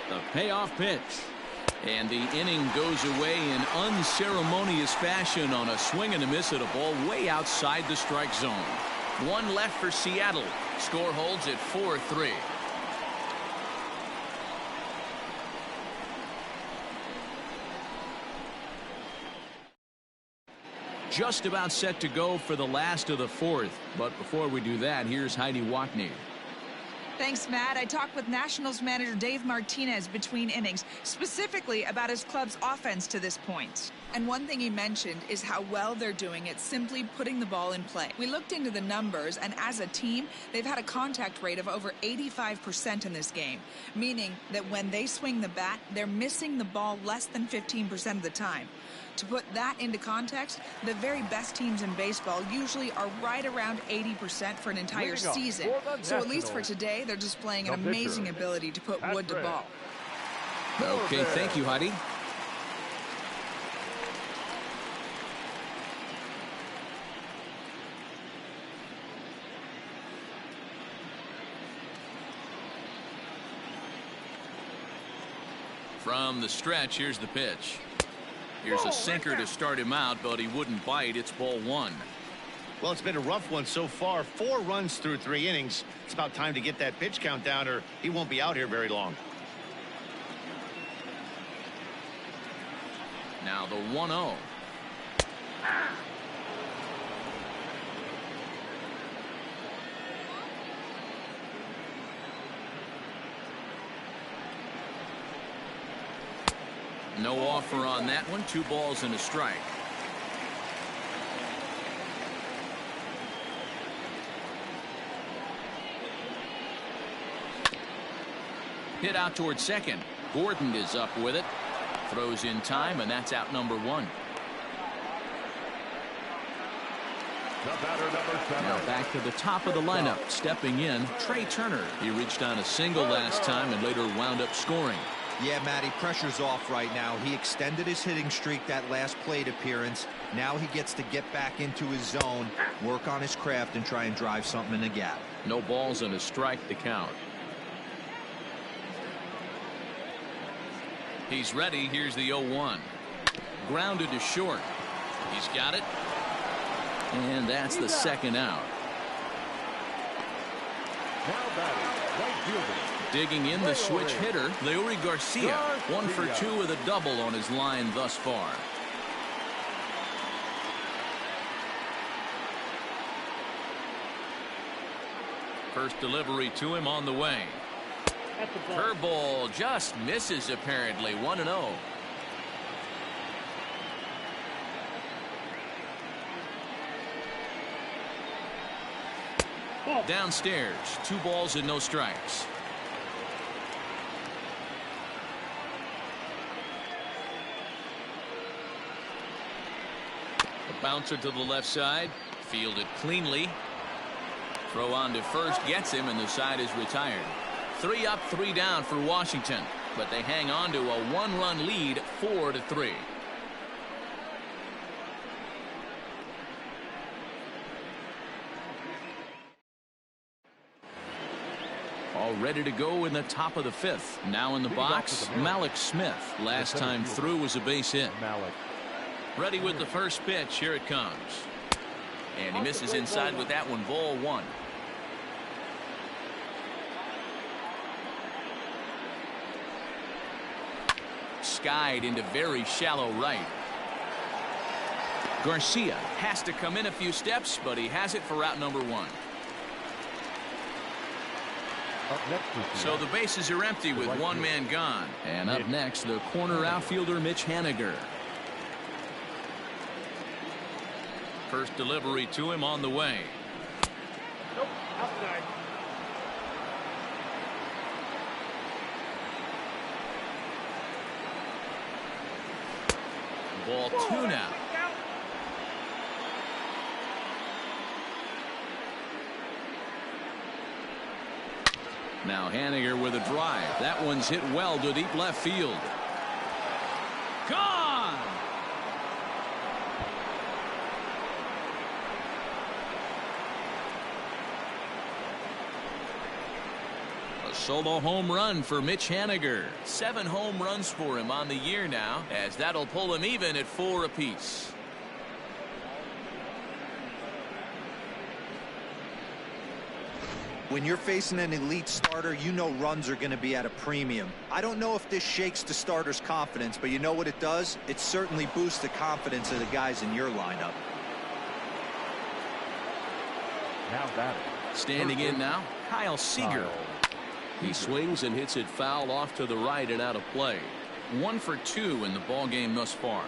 S1: The payoff pitch. And the inning goes away in unceremonious fashion on a swing and a miss at a ball way outside the strike zone. 1 left for Seattle. Score holds at 4-3. Just about set to go for the last of the 4th. But before we do that, here's Heidi Watney.
S7: Thanks, Matt. I talked with Nationals manager Dave Martinez between innings, specifically about his club's offense to this point. And one thing he mentioned is how well they're doing at simply putting the ball in play. We looked into the numbers, and as a team, they've had a contact rate of over 85% in this game, meaning that when they swing the bat, they're missing the ball less than 15% of the time. To put that into context, the very best teams in baseball usually are right around 80% for an entire season. So at least for today, they're displaying an amazing ability to put wood to ball.
S6: Okay, thank you, Heidi.
S1: From the stretch, here's the pitch. Here's a sinker to start him out, but he wouldn't bite. It's ball one.
S2: Well, it's been a rough one so far. 4 runs through 3 innings. It's about time to get that pitch count down, or he won't be out here very long.
S1: Now the 1-0. No offer on that one. 2 balls and a strike. Hit out towards second. Gordon is up with it. Throws in time, and that's out number 1. Now back to the top of the lineup. Stepping in, Trey Turner. He reached on a single last time and later wound up scoring.
S4: Yeah, Matty, pressure's off right now. He extended his hitting streak that last plate appearance. Now he gets to get back into his zone, work on his craft, and try and drive something in the gap.
S1: No balls and a strike to count. He's ready. Here's the 0-1. Grounded to short. He's got it. And that's the second out.
S3: Now batting, right fielder.
S1: Digging in the switch hitter, Leury Garcia. 1 for 2 with a double on his line thus far. First delivery to him on the way. Curveball just misses apparently. 1-0. Downstairs, 2 balls and no strikes. A bouncer to the left side, fielded cleanly. Throw on to first gets him, and the side is retired. 3 up, 3 down for Washington, but they hang on to a 1-run lead, 4-3. All ready to go in the top of the 5th. Now in the box, Malik Smith. Last time through was a base hit. Ready with the first pitch. Here it comes. And he misses inside with that one. Ball 1. Skied into very shallow right. Garcia has to come in a few steps, but he has it for route number 1. So the bases are empty with 1 man gone. And up next, the corner outfielder Mitch Haniger. First delivery to him on the way.
S5: Nope, outside.
S1: Ball 2 now. Now Haniger with a drive. That one's hit well to deep left field. Gone! A solo home run for Mitch Haniger. 7 home runs for him on the year now, as that'll pull him even at 4 apiece.
S4: When you're facing an elite starter, you know runs are going to be at a premium. I don't know if this shakes the starter's confidence, but you know what it does? It certainly boosts the confidence of the guys in your lineup.
S3: Now batting.
S1: Standing in now, Kyle Seager.
S6: He swings and hits it foul off to the right and out of play.
S1: 1 for 2 in the ball game thus far.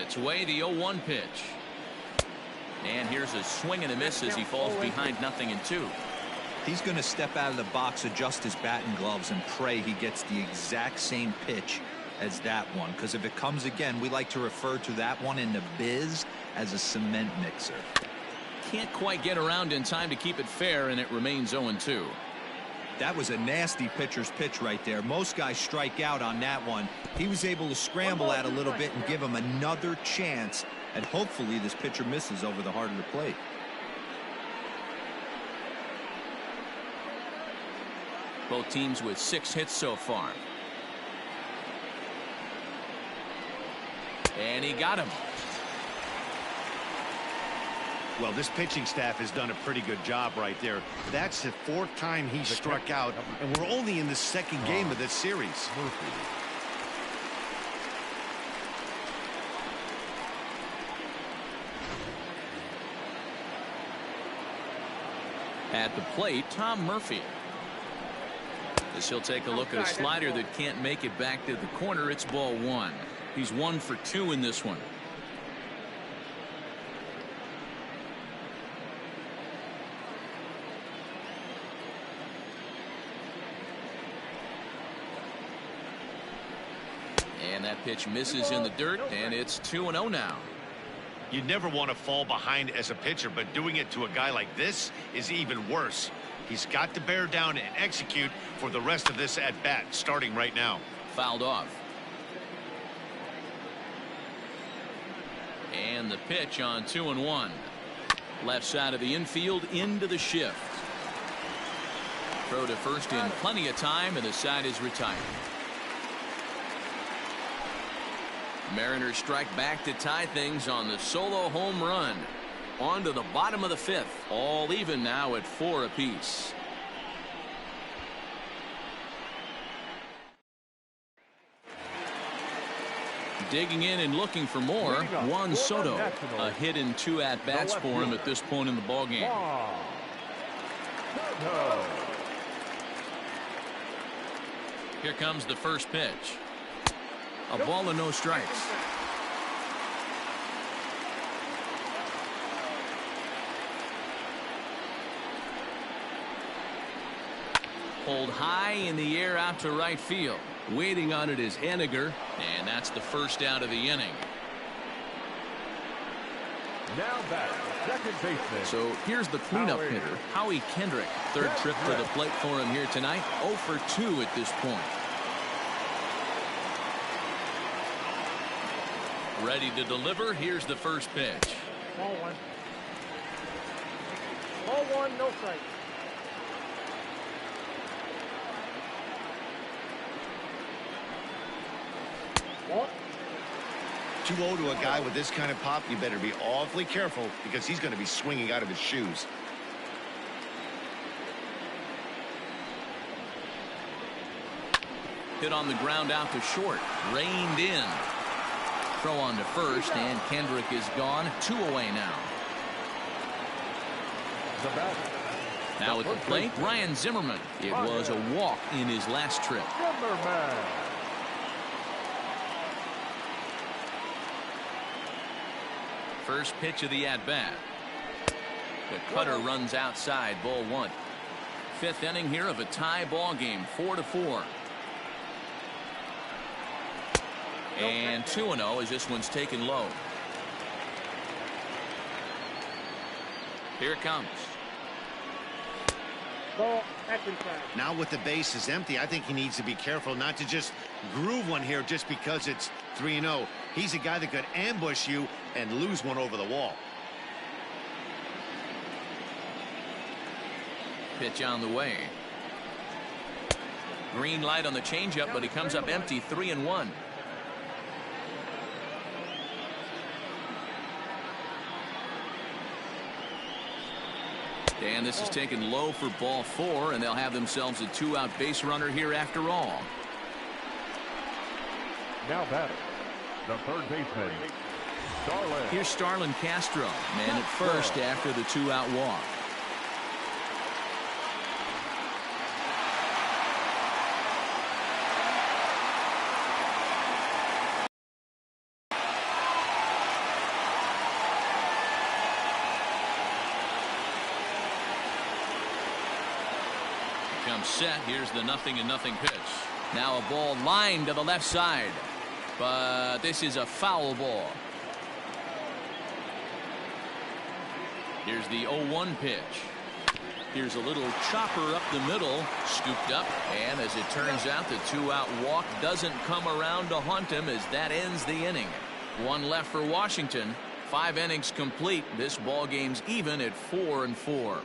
S1: Gets away the 0-1 pitch. And here's a swing and a miss as he falls behind 0-2.
S4: He's going to step out of the box, adjust his bat and gloves, and pray he gets the exact same pitch as that one. Because if it comes again, we like to refer to that one in the biz as a cement mixer.
S1: Can't quite get around in time to keep it fair, and it remains 0-2.
S4: That was a nasty pitcher's pitch right there. Most guys strike out on that one. He was able to scramble out a little bit and give him another chance, and hopefully this pitcher misses over the heart of the plate.
S1: Both teams with 6 hits so far. And he got him.
S2: Well, this pitching staff has done a pretty good job right there. That's the 4th time he struck out, and we're only in the 2nd game of this series.
S1: At the plate, Tom Murphy. As he'll take a look at a slider that can't make it back to the corner. It's ball 1. He's 1 for 2 in this one. And that pitch misses in the dirt, and it's 2-0 now.
S2: You never want to fall behind as a pitcher, but doing it to a guy like this is even worse. He's got to bear down and execute for the rest of this at bat, starting right now.
S1: Fouled off. And the pitch on 2-1. Left side of the infield into the shift. Throw to first in plenty of time, and the side is retired. Mariners strike back to tie things on the solo home run. On to the bottom of the 5th. All even now at 4 apiece. Digging in and looking for more, Juan Soto. A hit and 2 at-bats for him at this point in the ballgame. Here comes the first pitch. A ball and no strikes. Pulled high in the air out to right field. Waiting on it is Henniger, and that's the first out of the inning.
S3: Now back, second baseman.
S1: So here's the cleanup hitter, Howie Kendrick. 3rd trip to the plate for him here tonight. 0 for 2 at this point. Ready to deliver. Here's the first pitch.
S5: Ball 1. Ball 1, no strike. What?
S2: Too low to a guy with this kind of pop, you better be awfully careful because he's going to be swinging out of his shoes.
S1: Hit on the ground out to short. Reined in. Throw on to first, and Kendrick is gone. 2 away now. Now at the plate, Ryan Zimmerman. It was a walk in his last trip. First pitch of the at-bat. The cutter runs outside, ball 1. 5th inning here of a tie ball game, 4-4. And 2-0 as this one's taken low. Here it comes.
S5: Ball, that's inside.
S2: Now with the bases empty, I think he needs to be careful not to just groove one here just because it's 3-0. He's a guy that could ambush you and lose one over the wall.
S1: Pitch on the way. Green light on the changeup, but he comes up empty. 3-1. And this is taken low for ball 4, and they'll have themselves a 2-out base runner here after all.
S3: Now batting, the 3rd baseman, Starlin.
S1: Here's Starlin Castro, man at first after the 2-out walk. comes set. Here's the 0-0 pitch. Now a ball lined to the left side, but this is a foul ball. Here's the 0-1 pitch. Here's a little chopper up the middle, scooped up, and as it turns out, the 2-out walk doesn't come around to haunt him as that ends the inning. One left for Washington. 5 innings complete. This ball game's even at 4-4.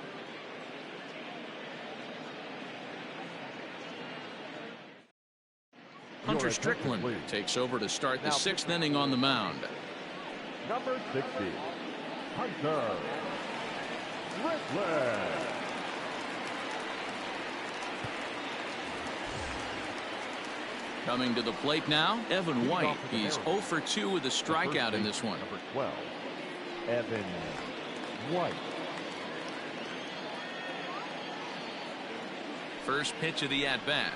S1: Hunter Strickland takes over to start the 6th inning on the mound.
S3: Number 60, Hunter Strickland.
S1: Coming to the plate now, Evan White. He's 0 for 2 with a strikeout in this one.
S3: Number 12, Evan White.
S1: First pitch of the at-bat.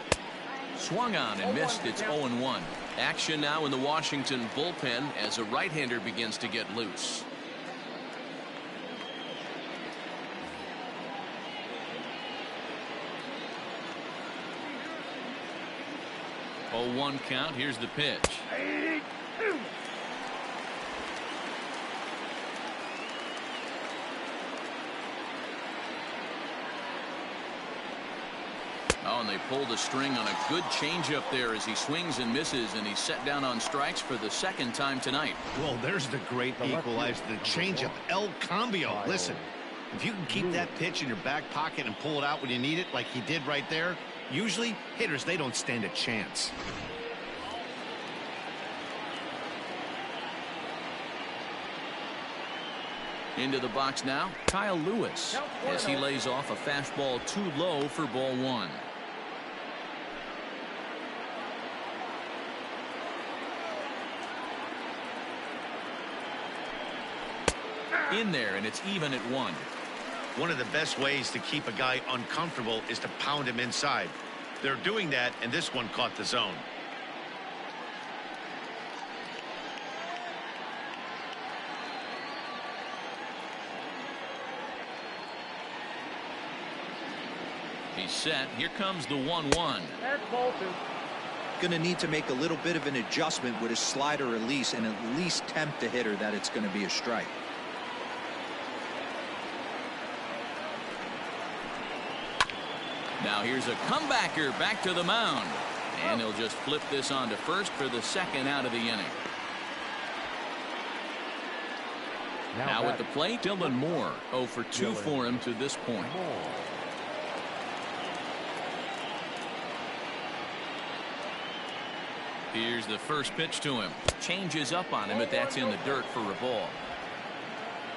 S1: Swung on and missed. It's 0-1. Action now in the Washington bullpen as a right-hander begins to get loose. Oh, 1 count. Here's the pitch. Oh, and they pulled a string on a good changeup there as he swings and misses, and he's set down on strikes for the 2nd time tonight.
S2: Well, there's the great equalizer, the changeup, El Cambio. Listen, if you can keep that pitch in your back pocket and pull it out when you need it, like he did right there, usually hitters, they don't stand a chance.
S1: Into the box now, Kyle Lewis, as he lays off a fastball too low for ball 1. In there, and it's even at 1.
S2: One of the best ways to keep a guy uncomfortable is to pound him inside. They're doing that, and this one caught the zone.
S1: He's set. Here comes the 1-1.
S5: That's Bolton.
S4: Going to need to make a little bit of an adjustment with his slider release and at least tempt the hitter that it's going to be a strike.
S1: Now here's a comebacker back to the mound, and he'll just flip this on to first for the 2nd out of the inning. Now at the plate, Dylan Moore. 0 for 2 for him to this point. Here's the first pitch to him. Changes up on him, but that's in the dirt for a ball.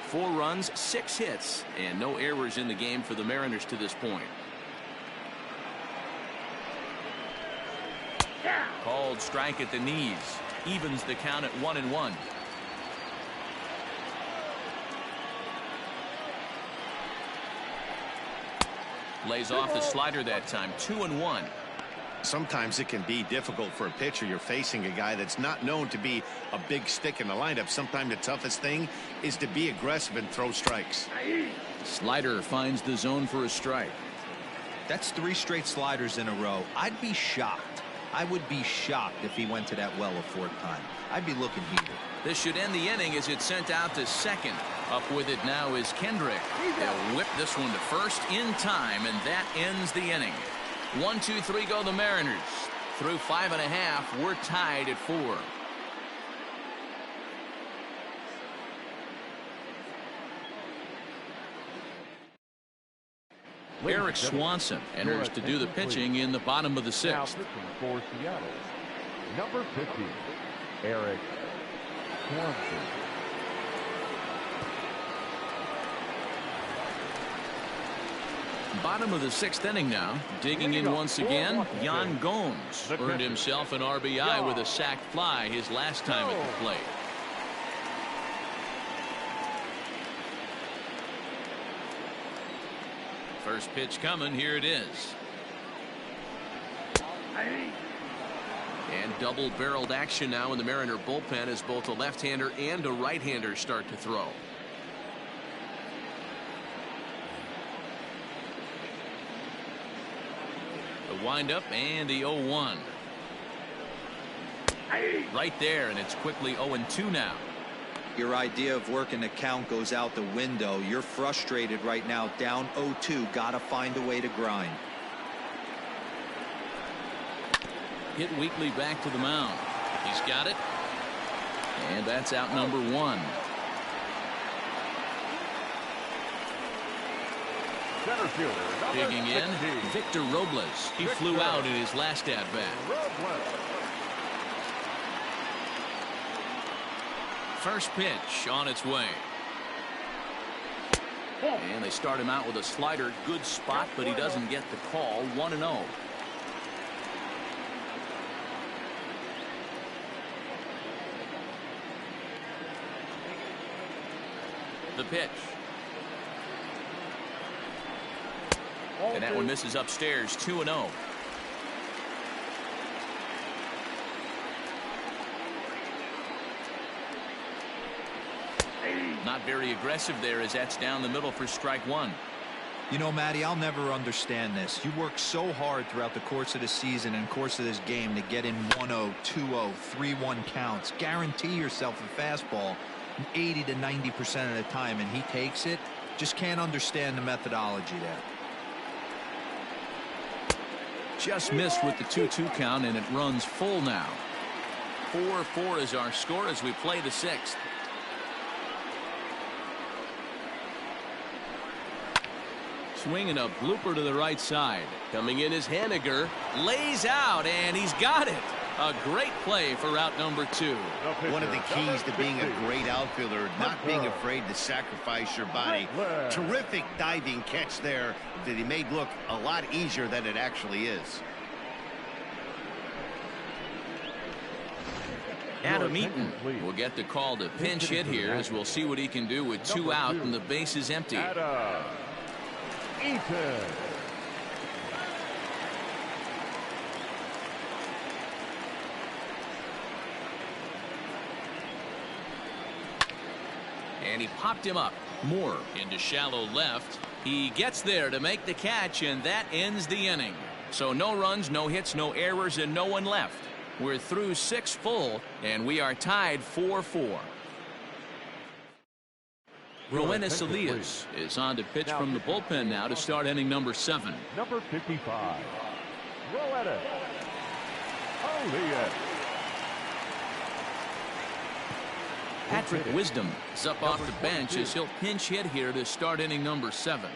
S1: 4 runs, 6 hits, and no errors in the game for the Mariners to this point. Called strike at the knees. Evens the count at 1-1. Lays off the slider that time. 2-1.
S2: Sometimes it can be difficult for a pitcher. You're facing a guy that's not known to be a big stick in the lineup. Sometimes the toughest thing is to be aggressive and throw strikes.
S1: Slider finds the zone for a strike.
S4: That's 3 straight sliders in a row. I'd be shocked. I would be shocked if he went to that well a 4th time. I'd be looking heated.
S1: This should end the inning as it's sent out to second. Up with it now is Kendrick. They'll whip this one to first in time, and that ends the inning. 1, 2, 3 go the Mariners. Through 5.5, we're tied at 4. Eric Swanson enters to do the pitching in the bottom of the 6th.
S3: Now pitching for Seattle, number 50, Eric Swanson.
S1: Bottom of the 6th inning now. Digging in once again, Yan Gomes earned himself an RBI with a sac fly his last time at the plate. First pitch coming. Here it is. And double-barreled action now in the Mariner bullpen as both a left-hander and a right-hander start to throw. The windup and the 0-1. Right there, and it's quickly 0-2 now.
S4: Your idea of working the count goes out the window. You're frustrated right now, down 0-2. Gotta find a way to grind.
S1: Hit weakly back to the mound. He's got it. And that's out number 1.
S3: Center fielder,
S1: Digging in,
S3: 16.
S1: Victor Robles. He flew out in his last at-bat. First pitch on its way. And they start him out with a slider. Good spot, but he doesn't get the call. 1-0. The pitch. And that one misses upstairs. 2-0. Not very aggressive there, as that's down the middle for strike 1.
S4: You know, Matty, I'll never understand this. You work so hard throughout the course of the season and course of this game to get in 1-0, 2-0, 3-1 counts. Guarantee yourself a fastball 80 to 90% of the time, and he takes it. Just can't understand the methodology there.
S1: Just missed with the 2-2 count, and it runs full now. 4-4 is our score as we play the 6th. Swinging a blooper to the right side.
S6: Coming in is Haniger.
S1: Lays out, and he's got it. A great play for route number 2.
S2: One of the keys to being a great outfielder, not being afraid to sacrifice your body. Terrific diving catch there that he made look a lot easier than it actually is.
S1: Adam Eaton will get the call to pinch hit here, as we'll see what he can do with 2 out and the base is empty.
S3: Eaton.
S1: And he popped him up. Moore into shallow left. He gets there to make the catch, and that ends the inning. So no runs, no hits, no errors, and no one left. We're through 6 full, and we are tied 4-4. Rowena Salias is on to pitch from the bullpen now to start inning number 7.
S3: Number 55. Rowena Salias.
S1: Patrick Wisdom is up off the bench as he'll pinch hit here to start inning number 7.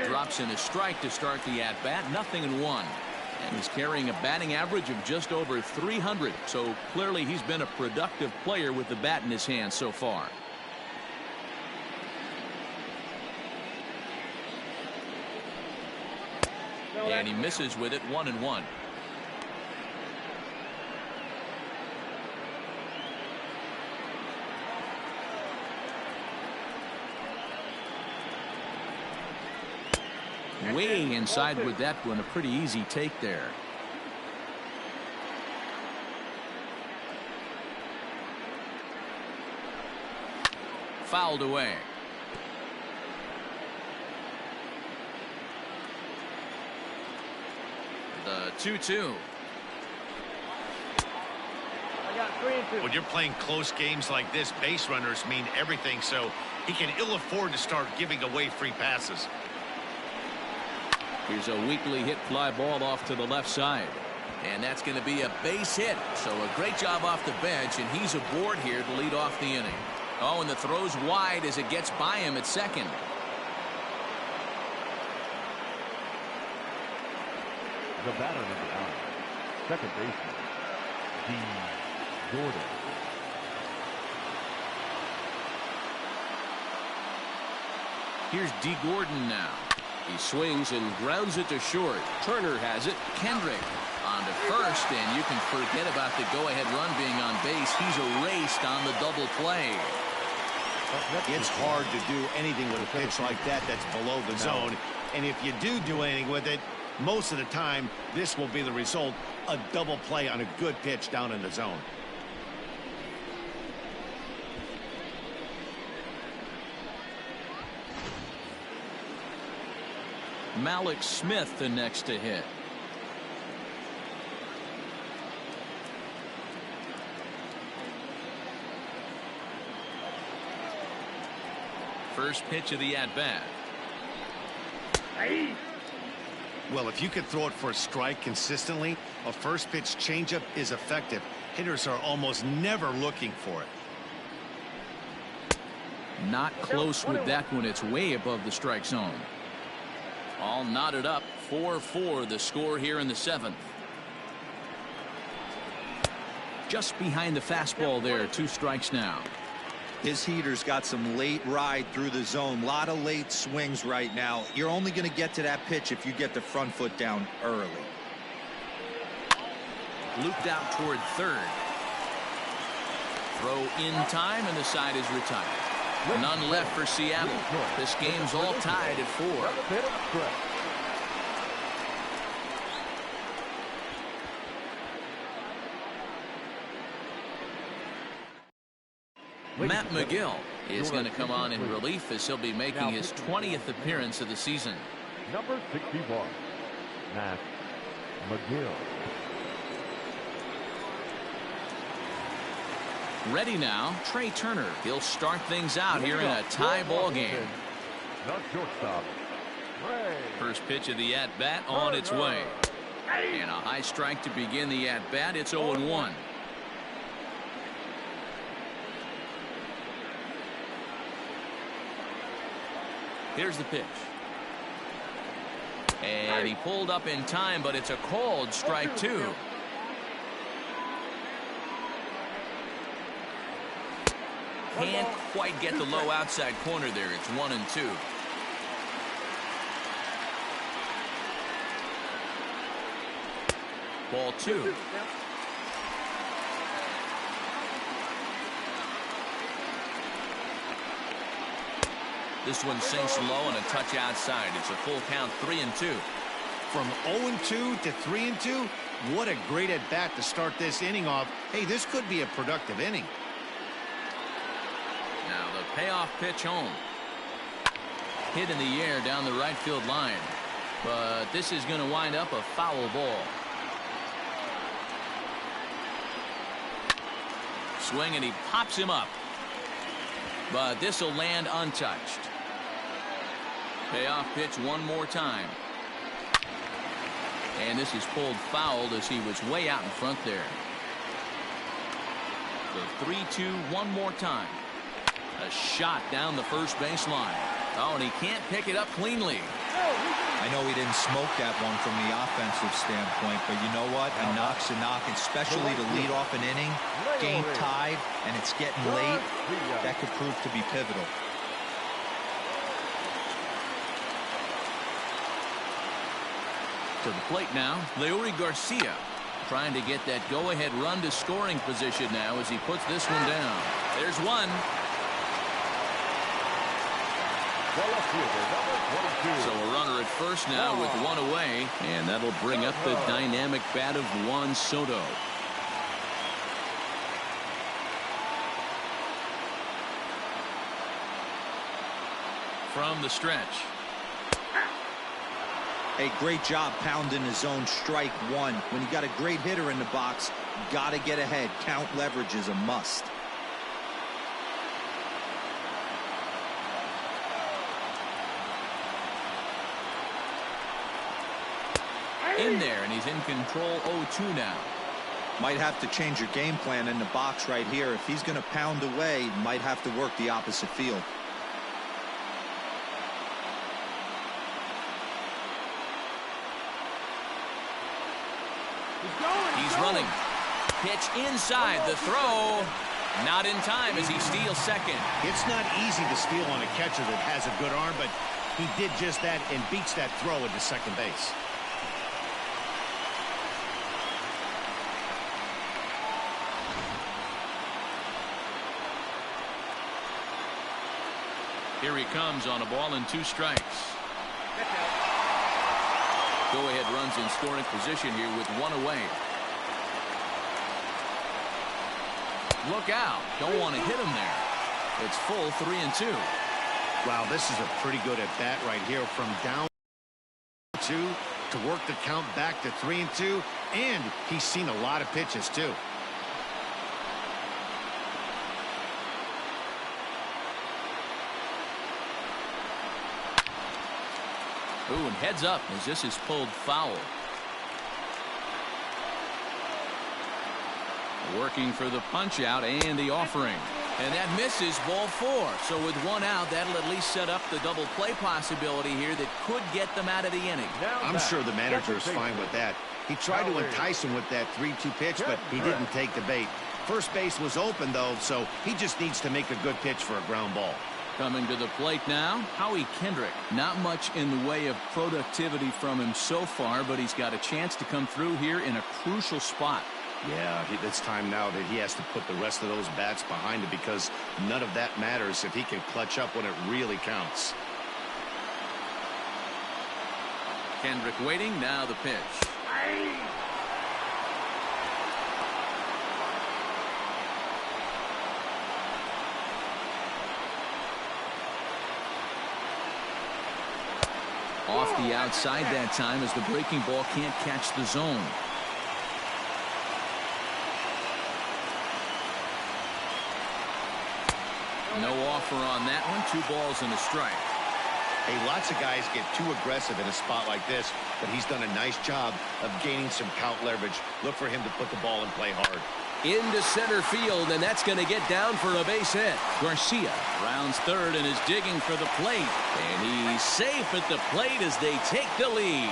S1: Drops in a strike to start the at-bat. 0-1. And he's carrying a batting average of just over 300. So clearly he's been a productive player with the bat in his hand so far. And he misses with it. 1-1. Way inside with that one. A pretty easy take there. Fouled away. The 2-2.
S5: I got 3 and 2.
S2: When you're playing close games like this, base runners mean everything, so he can ill afford to start giving away free passes.
S1: Here's a weakly hit fly ball off to the left side. And that's going to be a base hit. So a great job off the bench, and he's aboard here to lead off the inning. Oh, and the throw's wide as it gets by him at second.
S3: The batter number 9. Second baseman, D. Gordon.
S1: Here's D. Gordon now.
S6: He swings and grounds it to short. Turner has it.
S1: Kendrick on to first, and you can forget about the go-ahead run being on base. He's erased on the double play.
S2: It's hard to do anything with a pitch like that that's below the zone. And if you do anything with it, Most of the time, this will be the result, a double play on a good pitch down in the zone.
S1: Malik Smith the next to hit. First pitch of the at-bat.
S2: Well, if you could throw it for a strike consistently, a first pitch changeup is effective. Hitters are almost never looking for it.
S1: Not close with that one. It's way above the strike zone. All knotted up. 4-4 the score here in the 7th. Just behind the fastball there. 2 strikes now.
S4: His heater's got some late ride through the zone. A lot of late swings right now. You're only going to get to that pitch if you get the front foot down early.
S1: Looped out toward third. Throw in time, and the side is retired. None left for Seattle. This game's all tied at 4. Matt McGill is going to come on in relief as he'll be making his 20th appearance of the season.
S3: Number 61, Matt McGill.
S1: Ready now, Trey Turner. He'll start things out here in a tie ball game.
S3: The shortstop, Trey.
S1: First pitch of the at-bat on its way. And a high strike to begin the at-bat. It's 0-1. Here's the pitch. And he pulled up in time, but it's a called strike 2. Can't quite get the low outside corner there. It's 1-2. Ball 2. This one sinks low and a touch outside. It's a full count, 3-2.
S2: From 0-2 to 3-2, what a great at bat to start this inning off. Hey, this could be a productive inning.
S1: Now the payoff pitch home. Hit in the air down the right field line. But this is going to wind up a foul ball. Swing, and he pops him up. But this will land untouched. Payoff pitch one more time. And this is pulled fouled as he was way out in front there. The 3-2 one more time. A shot down the first baseline. Oh, and he can't pick it up cleanly.
S4: I know he didn't smoke that one from the offensive standpoint, but you know what? A knock's a knock, especially to lead off an inning. Game tied, and it's getting late. That could prove to be pivotal.
S1: To the plate now, Leury Garcia trying to get that go-ahead run to scoring position now as he puts this one down. There's one. So a runner at first now with one away, and that'll bring up the dynamic bat of Juan Soto. From the stretch.
S4: Hey, great job pounding his own strike 1. When you got a great hitter in the box, got to get ahead. Count leverage is a must.
S1: In there, and he's in control. 0-2 now.
S4: Might have to change your game plan in the box right here. If he's going to pound away, might have to work the opposite field.
S1: He's running. Pitch inside. The throw. Not in time as he steals second.
S2: It's not easy to steal on a catcher that has a good arm, but he did just that and beats that throw into second base.
S1: Here he comes on a ball and 2 strikes. Go-ahead runs in scoring position here with one away. Look out. Don't want to hit him there. It's full 3-2.
S2: Wow, this is a pretty good at-bat right here from down 2 to work the count back to 3-2, and he's seen a lot of pitches too.
S1: Ooh, and heads up as this is pulled foul. Working for the punch out and the offering. And that misses, ball 4. So with one out, that'll at least set up the double play possibility here that could get them out of the inning.
S2: I'm sure the manager is fine with that. He tried to entice him with that 3-2 pitch, but he didn't take the bait. First base was open, though, so he just needs to make a good pitch for a ground ball.
S1: Coming to the plate now, Howie Kendrick. Not much in the way of productivity from him so far, but he's got a chance to come through here in a crucial spot.
S2: Yeah, it's time now that he has to put the rest of those bats behind him, because none of that matters if he can clutch up when it really counts.
S1: Kendrick waiting, now the pitch. Off the outside that time as the breaking ball can't catch the zone. No offer on that one. 2 balls and a strike.
S2: Hey, lots of guys get too aggressive in a spot like this, but he's done a nice job of gaining some count leverage. Look for him to put the ball in play hard.
S6: Into center field, and that's going to get down for a base hit.
S1: Garcia rounds third and is digging for the plate. And he's safe at the plate as they take the lead.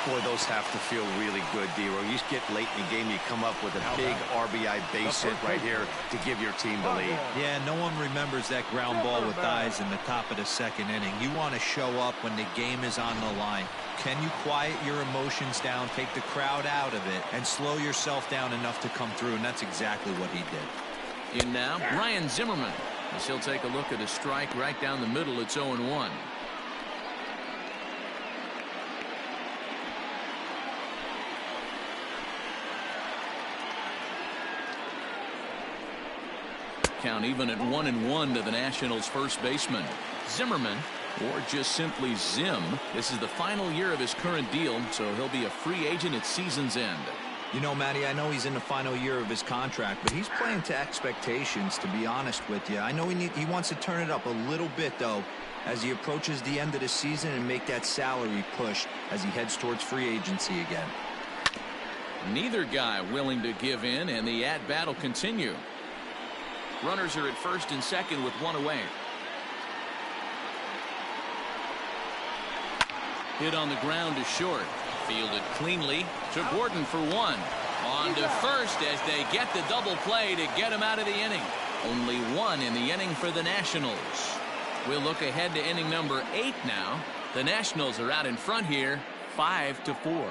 S2: Boy, those have to feel really good, D-Row. You get late in the game, you come up with a big RBI base hit right here to give your team the lead.
S4: Yeah, no one remembers that ground ball with eyes in the top of the second inning. You want to show up when the game is on the line. Can you quiet your emotions down, take the crowd out of it, and slow yourself down enough to come through? And that's exactly what he did.
S1: In now, Ryan Zimmerman. As he'll take a look at a strike right down the middle. It's 0-1. Count even at 1-1 to the Nationals' first baseman. Zimmerman, or just simply Zim. This is the final year of his current deal, so he'll be a free agent at season's end.
S4: You know, Matty, I know he's in the final year of his contract, but he's playing to expectations, to be honest with you. I know he wants to turn it up a little bit, though, as he approaches the end of the season and make that salary push as he heads towards free agency again.
S1: Neither guy willing to give in, and the at-bat will continue. Runners are at first and second with one away. Hit on the ground to short. Fielded cleanly to Gordon for 1. On to first as they get the double play to get him out of the inning. Only 1 in the inning for the Nationals. We'll look ahead to inning number 8 now. The Nationals are out in front here, 5-4.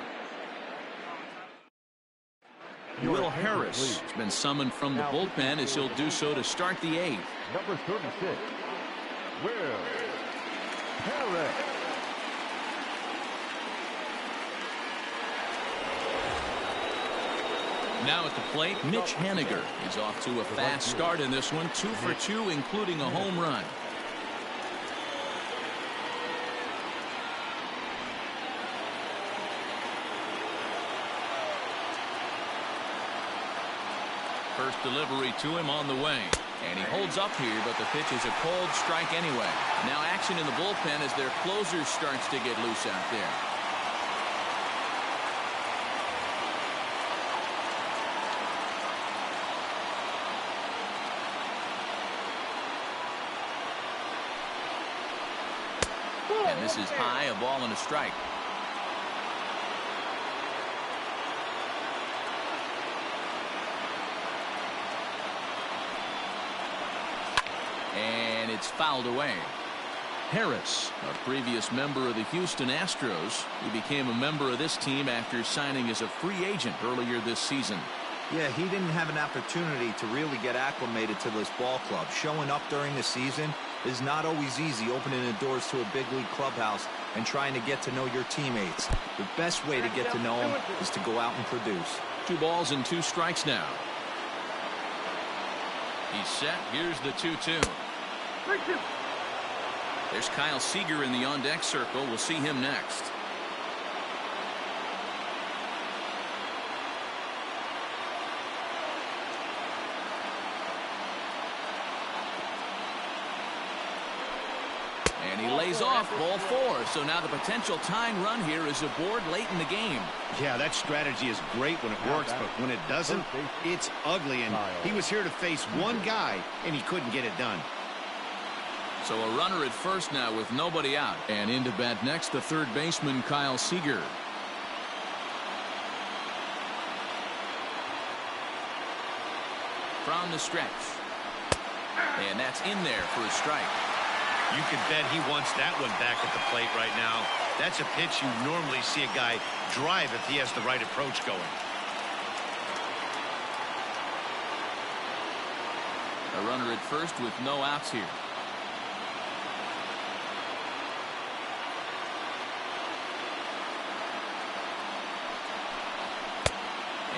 S1: Will Harris has been summoned from the bullpen as he'll do so to start the 8th.
S3: Number 36, Will Harris.
S1: Now at the plate, Mitch Haniger is off to a fast start in this one. 2 for 2, including a home run. First delivery to him on the way. And he holds up here, but the pitch is a cold strike anyway. Now action in the bullpen as their closer starts to get loose out there. And this is high, a ball and a strike. And it's fouled away. Harris, a previous member of the Houston Astros, who became a member of this team after signing as a free agent earlier this season.
S4: Yeah, he didn't have an opportunity to really get acclimated to this ball club. Showing up during the season is not always easy, opening the doors to a big league clubhouse. and trying to get to know your teammates. The best way to get to know them is to go out and produce.
S1: 2 balls and 2 strikes now. He's set. Here's the 2-2. There's Kyle Seager in the on-deck circle. We'll see him next. And he lays off ball 4. So now the potential tying run here is aboard late in the game.
S2: Yeah, that strategy is great when it works, but when it doesn't, it's ugly. And he was here to face one guy, and he couldn't get it done.
S1: So a runner at first now with nobody out. And into bat next, the third baseman, Kyle Seager. From the stretch. And that's in there for a strike.
S2: You can bet he wants that one back at the plate right now. That's a pitch you normally see a guy drive if he has the right approach going.
S1: A runner at first with no outs here.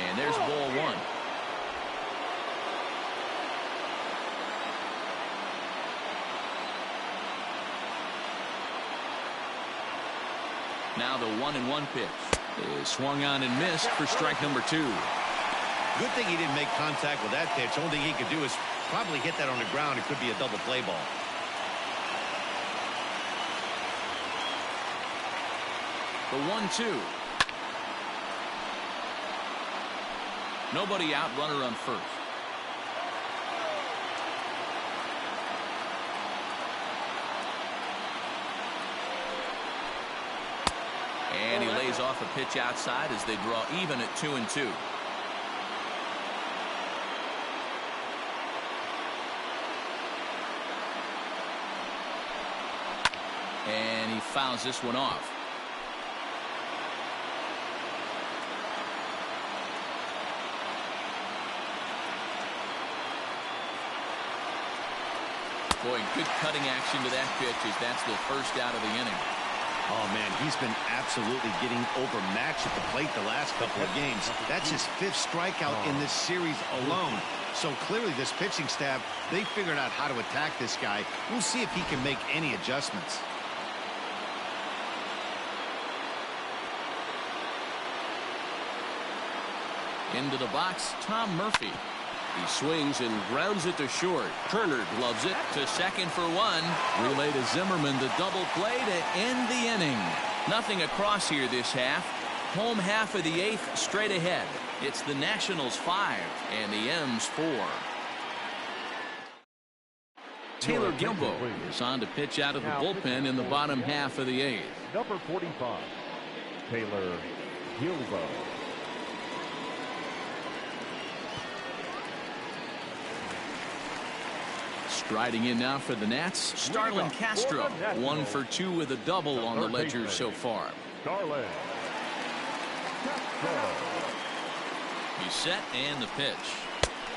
S1: And there's ball 1. Now the 1-1 pitch is swung on and missed for strike number 2.
S2: Good thing he didn't make contact with that pitch. Only thing he could do is probably hit that on the ground. It could be a double play ball.
S1: The 1-2. Nobody out, runner on first. And he lays off a pitch outside as they draw even at 2-2. And he fouls this one off. Boy, good cutting action to that pitch as that's the first out of the inning.
S2: Oh, man, he's been absolutely getting overmatched at the plate the last couple of games. That's his 5th strikeout in this series alone. So clearly this pitching staff, they figured out how to attack this guy. We'll see if he can make any adjustments.
S1: Into the box, Tom Murphy.
S6: He swings and grounds it to short. Turner gloves it to second for 1.
S1: Relay to Zimmerman, the double play to end the inning. Nothing across here this half. Home half of the 8th straight ahead. It's the Nationals 5 and the M's 4. Taylor Gilbo is on to pitch out of the bullpen in the bottom half of the 8th.
S3: Number 45, Taylor Gilbo.
S1: Striding in now for the Nats, Starlin Castro. 1 for 2 with a double on the ledger so far.
S3: Starlin Castro.
S1: He's set and the pitch.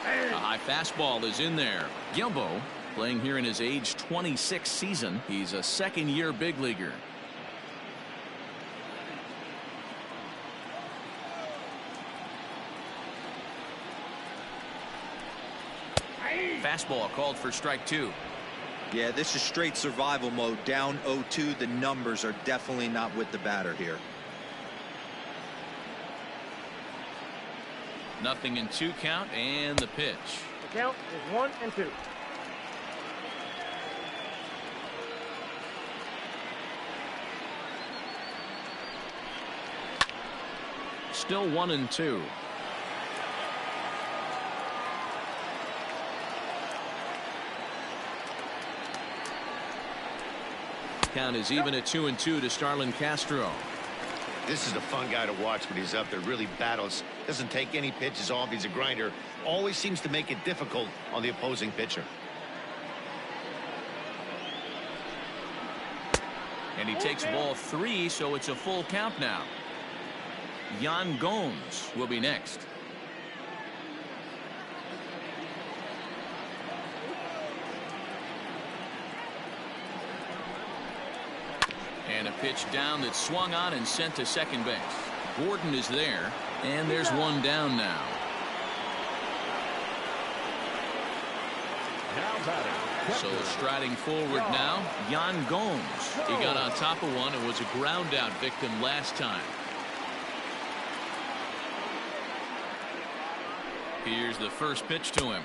S1: A high fastball is in there. Gilbo playing here in his age 26 season. He's a second-year big leaguer. Fastball called for strike 2.
S4: Yeah, this is straight survival mode. Down 0-2. The numbers are definitely not with the batter here.
S1: Nothing in 2 count and the pitch.
S5: The count is 1 and 2.
S1: Still 1 and 2. Count is even at 2 and 2 to Starlin Castro.
S2: This is a fun guy to watch when he's up there. Really battles. Doesn't take any pitches off. He's a grinder. Always seems to make it difficult on the opposing pitcher.
S1: And he takes ball 3, so it's a full count now. Yan Gomes will be next. And a pitch down that swung on and sent to second base. Gordon is there, and there's one down now. So striding forward now, Yan Gomes. He got on top of one and was a ground out victim last time. Here's the first pitch to him.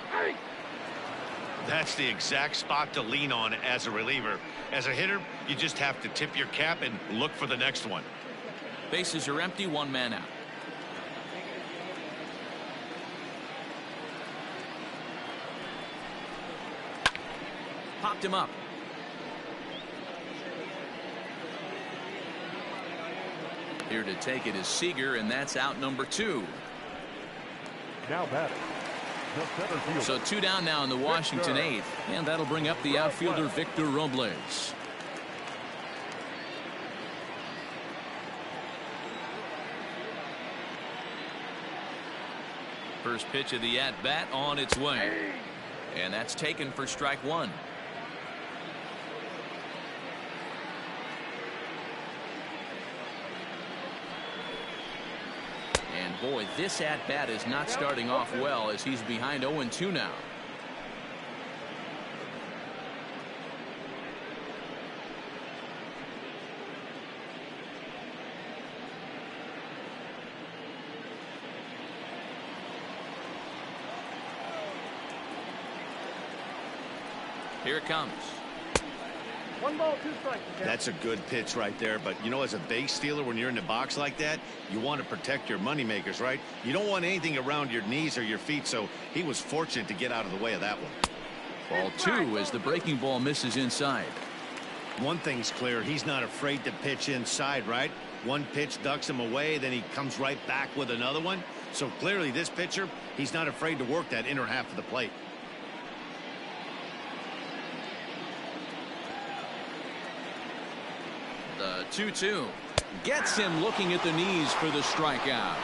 S2: That's the exact spot to lean on as a reliever. As a hitter, you just have to tip your cap and look for the next one.
S1: Bases are empty, one man out. Popped him up. Here to take it is Seager, and that's out number 2.
S3: Now batting.
S1: So 2 down now in the Washington 8th, and that'll bring up the outfielder Victor Robles. First pitch of the at-bat on its way, and that's taken for strike 1. And boy, this at-bat is not starting off well as he's behind 0-2 now. Here it comes.
S5: 1 ball, 2 strikes.
S2: That's a good pitch right there, but you know, as a base stealer, when you're in the box like that, you want to protect your moneymakers, right? You don't want anything around your knees or your feet, so he was fortunate to get out of the way of that one.
S1: Ball 2 as the breaking ball misses inside.
S2: One thing's clear, he's not afraid to pitch inside, right? One pitch ducks him away, then he comes right back with another one. So clearly this pitcher, he's not afraid to work that inner half of the plate.
S1: The 2-2 gets him looking at the knees for the strikeout.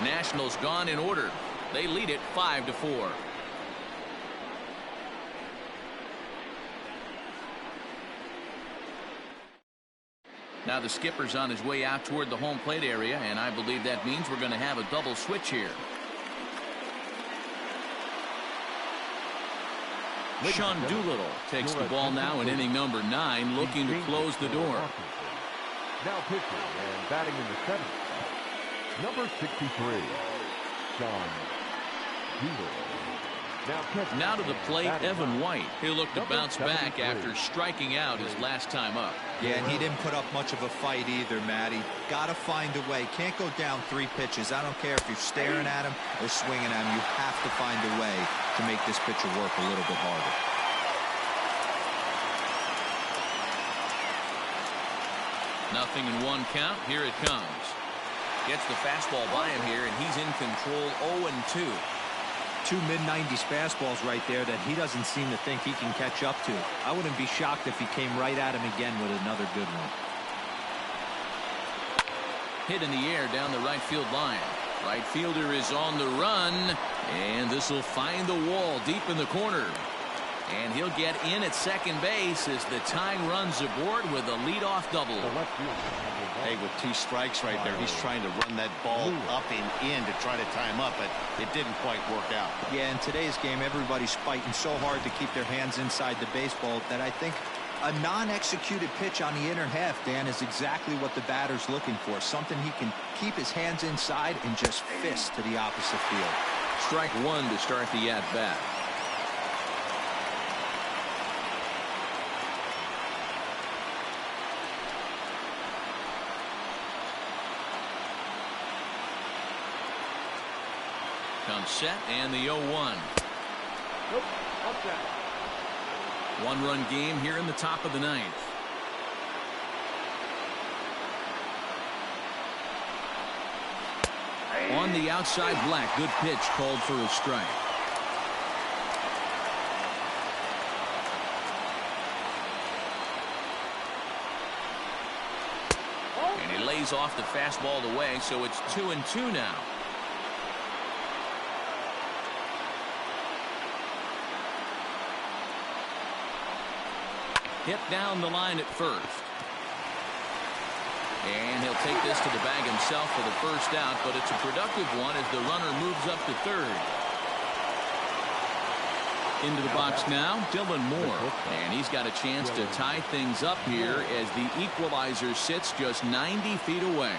S1: Nationals gone in order. They lead it 5-4. Now the skipper's on his way out toward the home plate area, and I believe that means we're going to have a double switch here. Sean Doolittle takes the ball now in inning number 9, looking to close the door.
S3: Now pitching and batting in the 7th, number 63, Sean Doolittle.
S1: Now to the plate, Evan White. He'll look to bounce back after striking out his last time up.
S4: Yeah, and he didn't put up much of a fight either, Matty. Got to find a way. Can't go down 3 pitches. I don't care if you're staring at him or swinging at him. You have to find a way to make this pitcher work a little bit harder.
S1: Nothing in 1 count. Here it comes. Gets the fastball by him here, and he's in control 0-2.
S4: 2 mid-90s fastballs right there that he doesn't seem to think he can catch up to. I wouldn't be shocked if he came right at him again with another good one.
S1: Hit in the air down the right field line. Right fielder is on the run, and this will find the wall deep in the corner. And he'll get in at second base as the tying runs aboard with a leadoff double.
S2: Hey, with 2 strikes right there, he's trying to run that ball up and in to try to tie him up, but it didn't quite work out.
S4: Yeah, in today's game, everybody's fighting so hard to keep their hands inside the baseball that I think a non-executed pitch on the inner half, Dan, is exactly what the batter's looking for. Something he can keep his hands inside and just fist to the opposite field.
S1: Strike 1 to start the at-bat. Comes set, and the 0-1.
S5: Nope, upset.
S1: 1-run game here in the top of the 9th. On the outside, Black. Good pitch called for a strike. And he lays off the fastball away, so it's 2-2 now. Hit down the line at first. And he'll take this to the bag himself for the first out, but it's a productive one as the runner moves up to third. Into the box now, Dylan Moore, and he's got a chance to tie things up here as the equalizer sits just 90 feet away.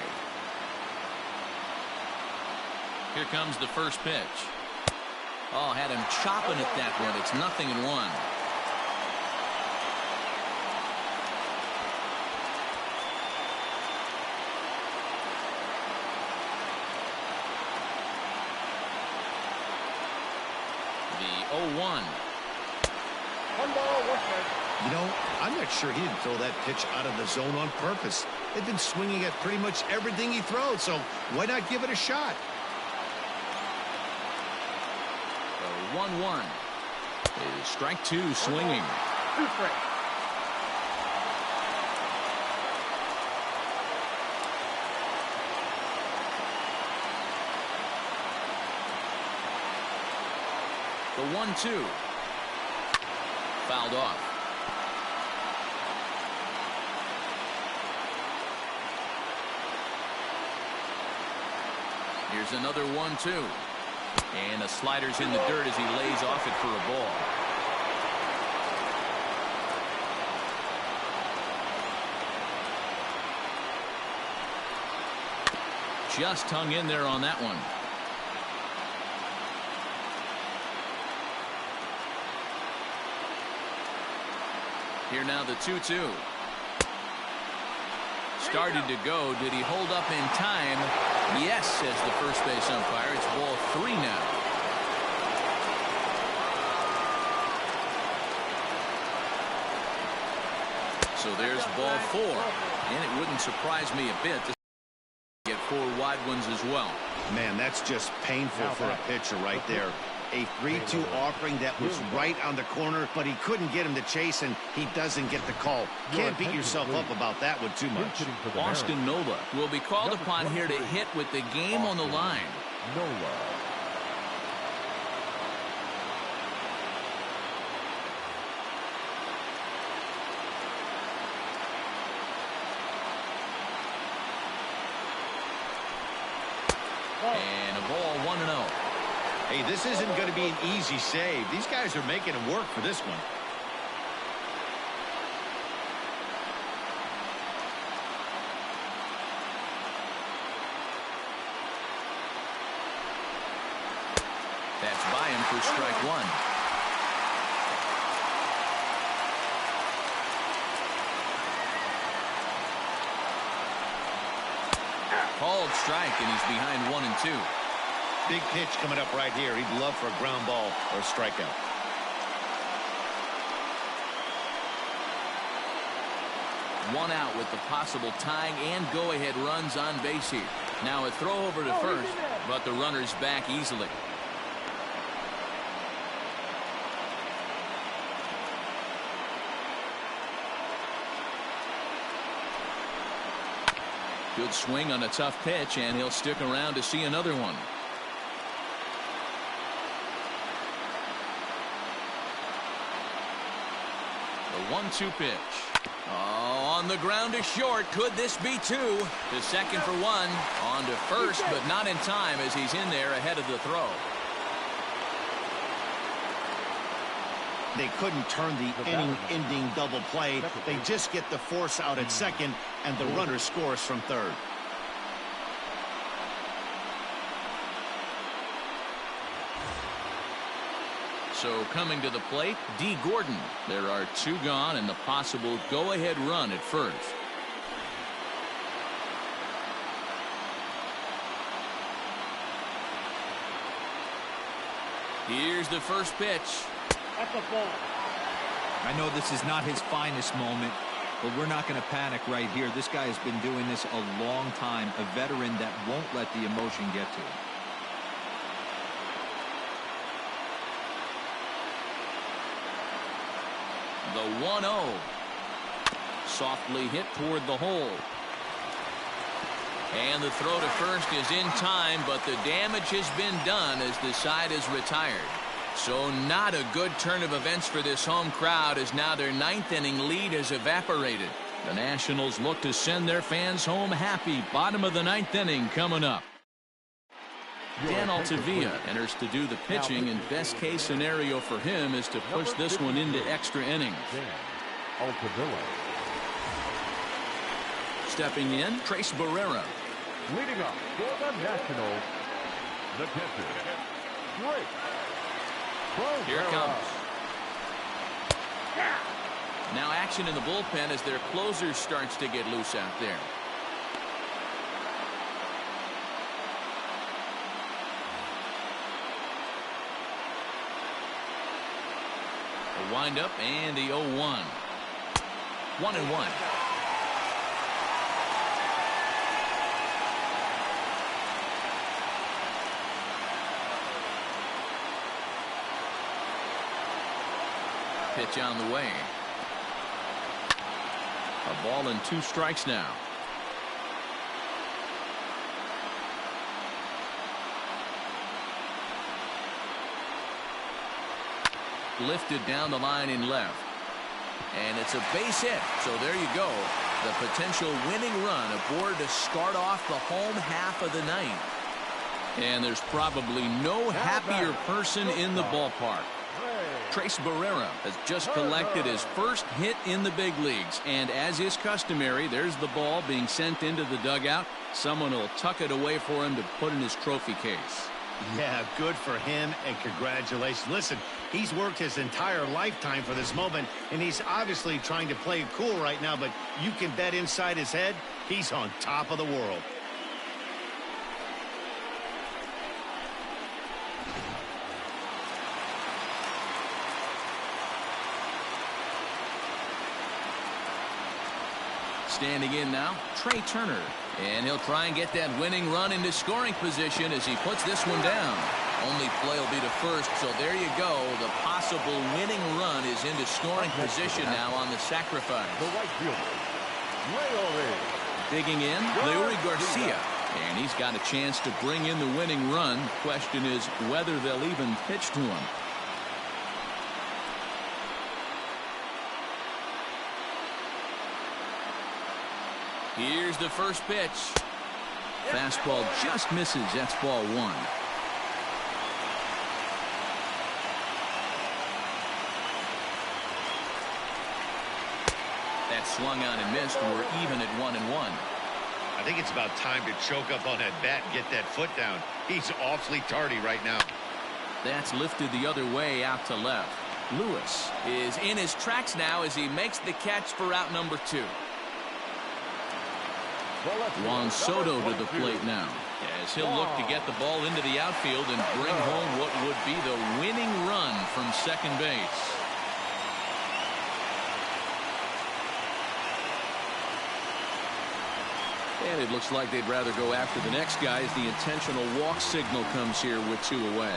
S1: Here comes the first pitch. Oh, had him chopping at that one. It's 0-1. The 0-1.
S5: 1 ball, 1 strike.
S2: You know, I'm not sure he didn't throw that pitch out of the zone on purpose. They've been swinging at pretty much everything he throws, so why not give it a shot?
S1: The 1-1 is strike 2 swinging.
S5: 2 strikes.
S1: The 1-2 fouled off. Here's another 1-2. And the slider's in the dirt as he lays off it for a ball. Just hung in there on that one. Here now the 2-2. Started to go. Did he hold up in time? Yes, says the first base umpire. It's ball 3 now. So there's ball 4. And it wouldn't surprise me a bit to get 4 wide ones as well.
S2: Man, that's just painful for a pitcher right there. A 3-2 offering that was right on the corner, but he couldn't get him to chase, and he doesn't get the call. Can't beat yourself up about that one too much.
S1: Austin Nola will be called upon here to hit with the game on the line.
S3: Nola.
S1: And a ball 1-0.
S2: Hey, this isn't going to be an easy save. These guys are making him work for this one.
S1: That's by him for strike 1. Called strike, and he's behind 1-2.
S2: Big pitch coming up right here. He'd love for a ground ball or a strikeout.
S1: One out with the possible tying and go-ahead runs on base here. Now a throw over to first, but the runner's back easily. Good swing on a tough pitch, and he'll stick around to see another one. The 1-2 pitch. Oh, on the ground to short. Could this be 2? To second for 1. On to first, but not in time as he's in there ahead of the throw.
S2: They couldn't turn the inning-ending double play. They just get the force out at second, and the runner scores from third.
S1: So coming to the plate, D. Gordon. There are 2 gone and the possible go-ahead run at first. Here's the first pitch.
S5: That's a ball.
S4: I know this is not his finest moment, but we're not going to panic right here. This guy has been doing this a long time, a veteran that won't let the emotion get to him.
S1: The 1-0. Softly hit toward the hole. And the throw to first is in time, but the damage has been done as the side is retired. So not a good turn of events for this home crowd as now their 9th inning lead has evaporated. The Nationals look to send their fans home happy. Bottom of the 9th inning coming up. Dan Altavilla enters to do the pitching, and best case scenario for him is to push this one into extra innings. Stepping in, Trace Barrera.
S3: Leading up for the Nationals, the pitcher,
S1: Here it comes. Now action in the bullpen as their closer starts to get loose out there. The windup and the 0-1. 1-1. Pitch on the way. A ball and 2 strikes now. Lifted down the line in left. And it's a base hit. So there you go. The potential winning run aboard to start off the home half of the 9th. And there's probably no happier person in the ballpark. Trace Barrera has just collected his first hit in the big leagues, and as is customary, there's the ball being sent into the dugout. Someone will tuck it away for him to put in his trophy case.
S2: Yeah, good for him, and congratulations. Listen, he's worked his entire lifetime for this moment, and he's obviously trying to play it cool right now, but you can bet inside his head, he's on top of the world.
S1: Standing in now, Trey Turner. And he'll try and get that winning run into scoring position as he puts this one down. Only play will be to first, so there you go. The possible winning run is into scoring position now on the sacrifice.
S3: The right fielder,
S1: Digging in, Leury Garcia. And he's got a chance to bring in the winning run. Question is whether they'll even pitch to him. Here's the first pitch. Fastball just misses. That's ball 1. That swung on and missed. We're even at 1-1.
S2: I think it's about time to choke up on that bat and get that foot down. He's awfully tardy right now.
S1: That's lifted the other way out to left. Lewis is in his tracks now as he makes the catch for out number 2. Juan Soto to the plate now as he'll look to get the ball into the outfield and bring home what would be the winning run from second base. And it looks like they'd rather go after the next guy as the intentional walk signal comes here with 2 away.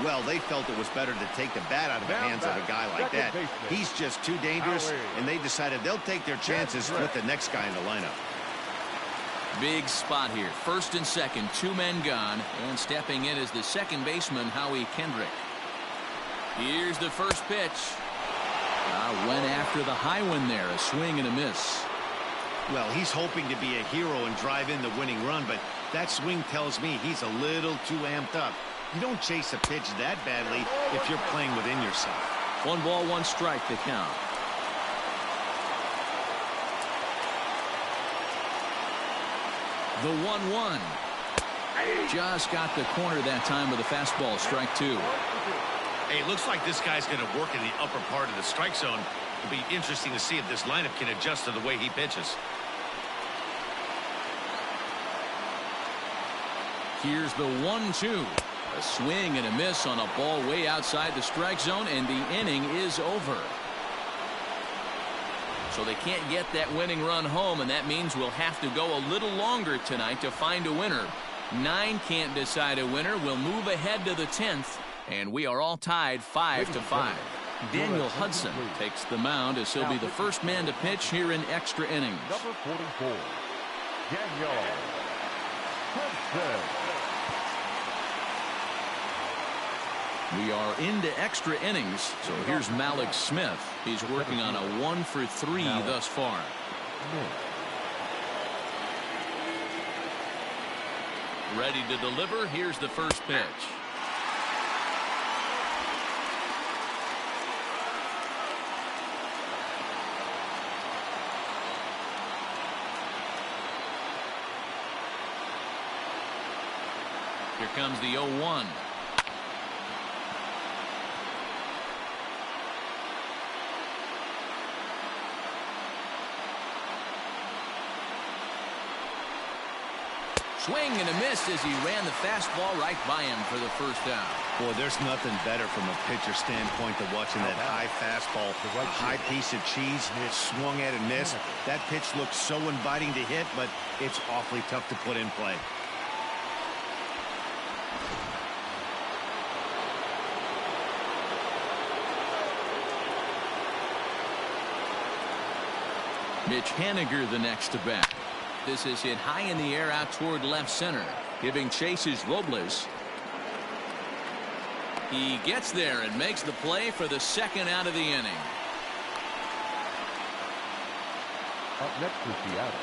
S2: Well, they felt it was better to take the bat out of the hands of a guy like that. He's just too dangerous, and they decided they'll take their chances with the next guy in the lineup.
S1: Big spot here. First and second, 2 men gone, and stepping in is the second baseman, Howie Kendrick. Here's the first pitch. Went after the high one there. A swing and a miss.
S2: Well, he's hoping to be a hero and drive in the winning run, but that swing tells me he's a little too amped up. You don't chase a pitch that badly if you're playing within yourself.
S1: 1 ball, 1 strike to count. The 1-1. Just got the corner that time with the fastball. Strike 2.
S2: Hey, it looks like this guy's going to work in the upper part of the strike zone. It'll be interesting to see if this lineup can adjust to the way he pitches.
S1: Here's the 1-2. A swing and a miss on a ball way outside the strike zone, and the inning is over. So they can't get that winning run home, and that means we'll have to go a little longer tonight to find a winner. 9 can't decide a winner. We'll move ahead to the 10th, and we are all tied 5-5. Daniel Hudson takes the mound as he'll be the first man to pitch here in extra innings.
S3: Number 44, Daniel Hudson.
S1: We are into extra innings, so here's Malik Smith. He's working on a 1 for 3 thus far. Ready to deliver. Here's the first pitch. Here comes the 0-1. Swing and a miss as he ran the fastball right by him for the first out.
S2: Boy, there's nothing better from a pitcher standpoint than watching that high fastball, a high piece of cheese, swung at and missed. That pitch looks so inviting to hit, but it's awfully tough to put in play.
S1: Mitch Haniger the next to bat. This is hit high in the air out toward left center. Giving chase is Robles. He gets there and makes the play for the second out of the inning.
S3: Up next is Seattle.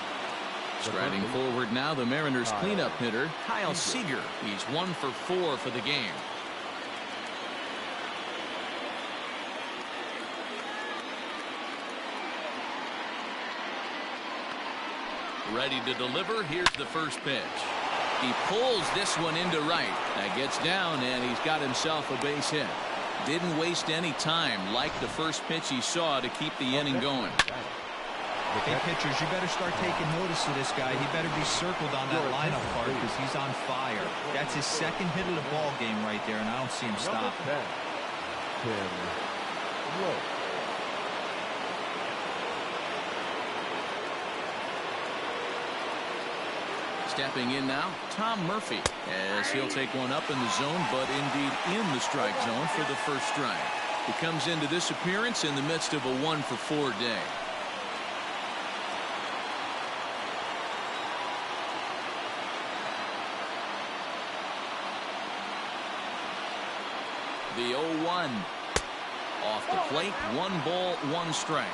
S1: Striding forward now, the Mariners cleanup hitter, Kyle Seager. He's 1 for 4 for the game. Ready to deliver. Here's the first pitch. He pulls this one into right. That gets down, and he's got himself a base hit. Didn't waste any time like the first pitch he saw to keep the inning going.
S4: Hey, pitchers, you better start taking notice of this guy. He better be circled on that lineup card because he's on fire. That's his second hit of the ball game right there, and I don't see him stopping.
S1: Stepping in now, Tom Murphy, as he'll take one up in the zone, but indeed in the strike zone for the first strike. He comes into this appearance in the midst of a 1 for 4 day. The 0-1. Off the plate, 1 ball, 1 strike.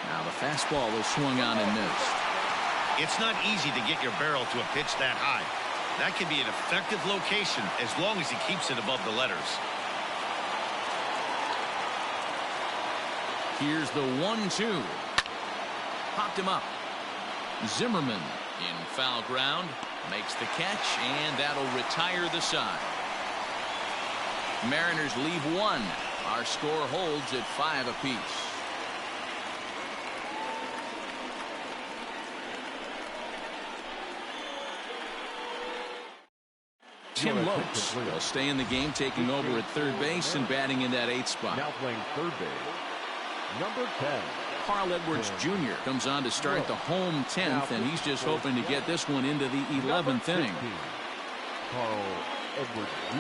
S1: Now the fastball is swung on and missed.
S2: It's not easy to get your barrel to a pitch that high. That can be an effective location as long as he keeps it above the letters.
S1: Here's the 1-2. Popped him up. Zimmerman in foul ground makes the catch, and that'll retire the side. Mariners leave 1. Our score holds at 5 apiece. Tim Lopes will stay in the game, taking over at third base and batting in that 8th spot.
S3: Now playing third base, number 10.
S1: Carl Edwards Jr. comes on to start the home 10th, and he's just hoping to get this one into the 11th inning.
S3: Carl Edwards Jr.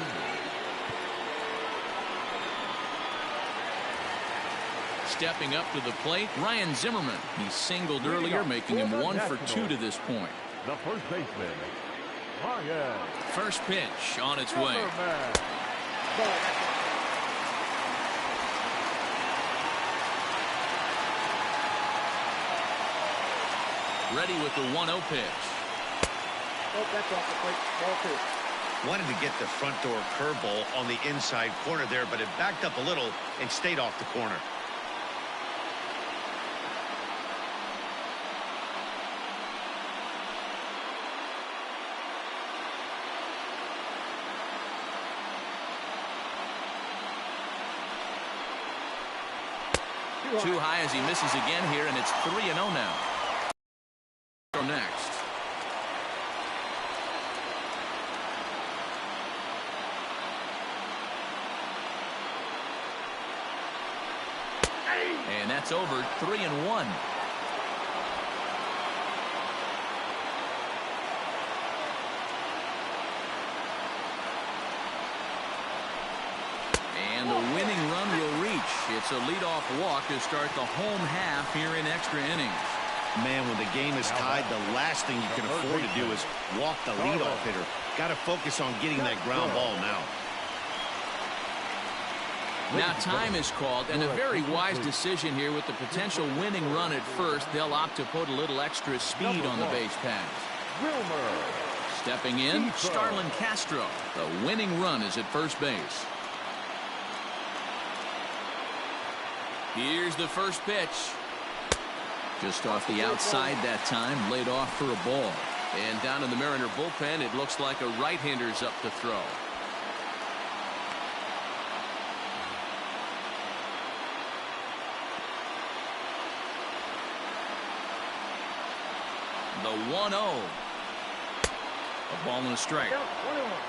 S1: Stepping up to the plate, Ryan Zimmerman. He singled earlier, making him 1 for 2 to this point.
S3: The first baseman, Ryan.
S1: First pitch on its way. Ready with the 1-0 pitch.
S5: Oh, that's off the plate. Ball 2.
S2: Wanted to get the front door curveball on the inside corner there, but it backed up a little and stayed off the corner.
S1: Too high as he misses again here, and it's 3-0 now. Next. And that's over. 3-1. And the winning run will reach. It's a leadoff walk to start the home half here in extra innings.
S2: Man, when the game is tied, the last thing you can afford to do is walk the leadoff hitter. Got to focus on getting that ground ball now.
S1: Now time is called, and a very wise decision here with the potential winning run at first. They'll opt to put a little extra speed on the base pass. Stepping in, Starlin Castro. The winning run is at first base. Here's the first pitch. Just off the outside that time, laid off for a ball. And down in the Mariner bullpen, it looks like a right-hander's up to throw. The 1-0. A ball and a strike.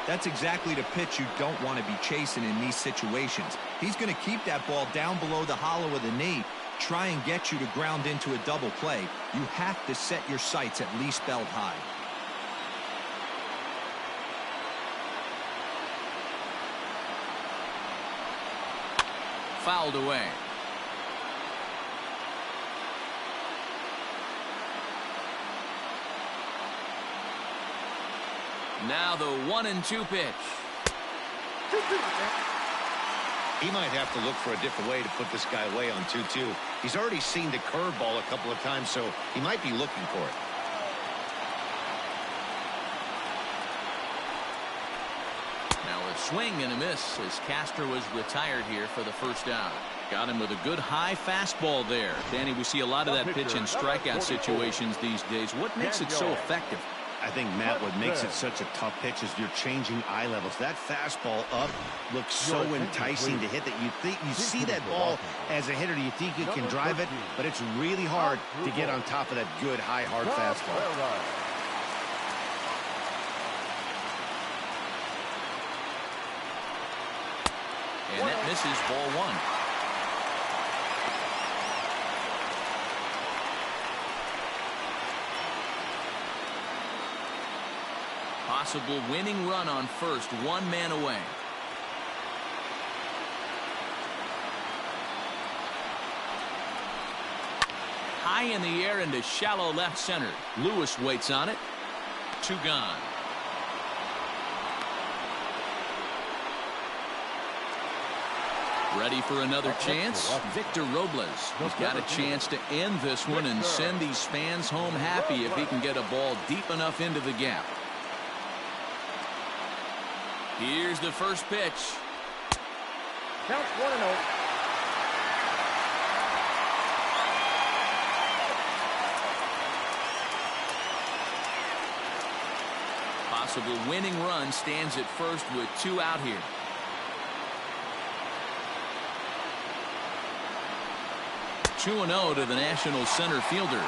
S4: That's exactly the pitch you don't want to be chasing in these situations. He's going to keep that ball down below the hollow of the knee, try and get you to ground into a double play. You have to set your sights at least belt high.
S1: Fouled away. Now the 1-2 pitch.
S2: He might have to look for a different way to put this guy away on 2-2. He's already seen the curveball a couple of times, so he might be looking for it.
S1: Now a swing and a miss as Castro is retired here for the first out. Got him with a good high fastball there. Danny, we see a lot of that pitch in strikeout situations these days. What makes it so effective?
S2: I think, Matt, what makes it such a tough pitch is you're changing eye levels. That fastball up looks so enticing to hit that you see that ball as a hitter, you think you can drive it, but it's really hard to get on top of that good, high, hard fastball.
S1: And that misses ball 1. Possible winning run on first, 1 man away. High in the air into shallow left center. Lewis waits on it. 2 gone. Ready for another chance? Victor Robles. He's got a chance to end this one and send these fans home happy if he can get a ball deep enough into the gap. Here's the first pitch.
S5: Count 1-0.
S1: Possible winning run stands at first with 2 out here. Two 2-0 to the National center fielder.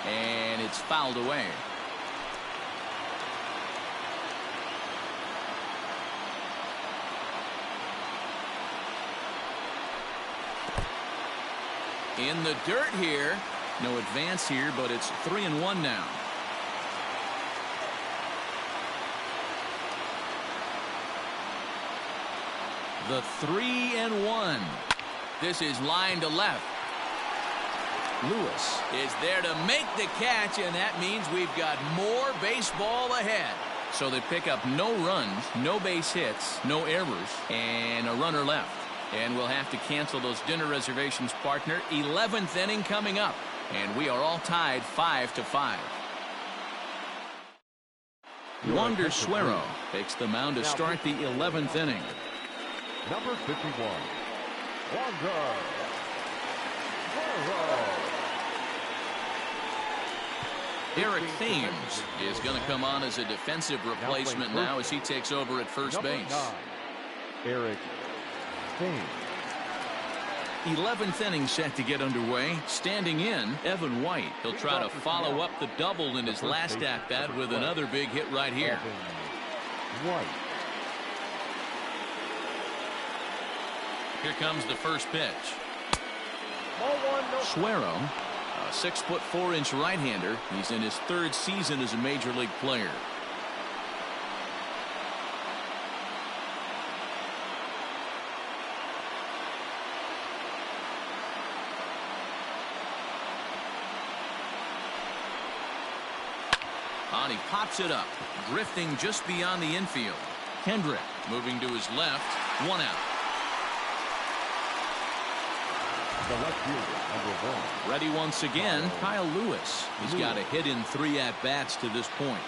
S1: And it's fouled away. In the dirt here. No advance here, but it's 3-1 now. The 3-1. This is line to left. Lewis is there to make the catch, and that means we've got more baseball ahead. So they pick up no runs, no base hits, no errors, and a runner left. And we'll have to cancel those dinner reservations, partner. 11th inning coming up, and we are all tied 5-5. Wander Suero takes the mound to start the 11th inning.
S3: Number 51, Wander Suero.
S1: Eric Thames is going to come on as a defensive replacement now as he takes over at first base.
S3: 9, Eric Thames.
S1: 11th inning set to get underway. Standing in, Evan White. He'll try to follow up the double in his last at-bat with another big hit right here.
S3: White.
S1: Here comes the first pitch.
S5: Ball 1, no.
S1: Suero, a A 6'4" right-hander. He's in his 3rd season as a major league player. And he pops it up, drifting just beyond the infield. Kendrick moving to his left. 1 out.
S3: The left fielder, number 1.
S1: Ready once again, Kyle Lewis. He's got a hit in 3 at-bats to this point.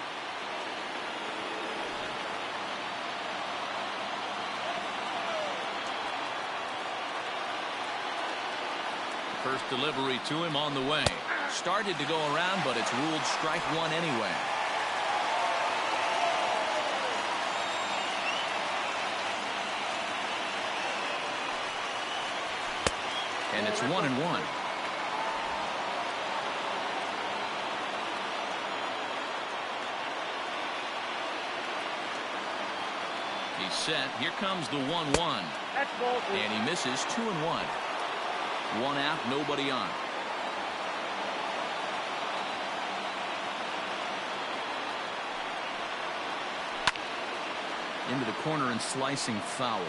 S1: First delivery to him on the way. Started to go around, but it's ruled strike 1 anyway. And it's 1-1. He's set. Here comes the 1-1. And he misses. 2-1. 1 out, nobody on. Into the corner and slicing foul.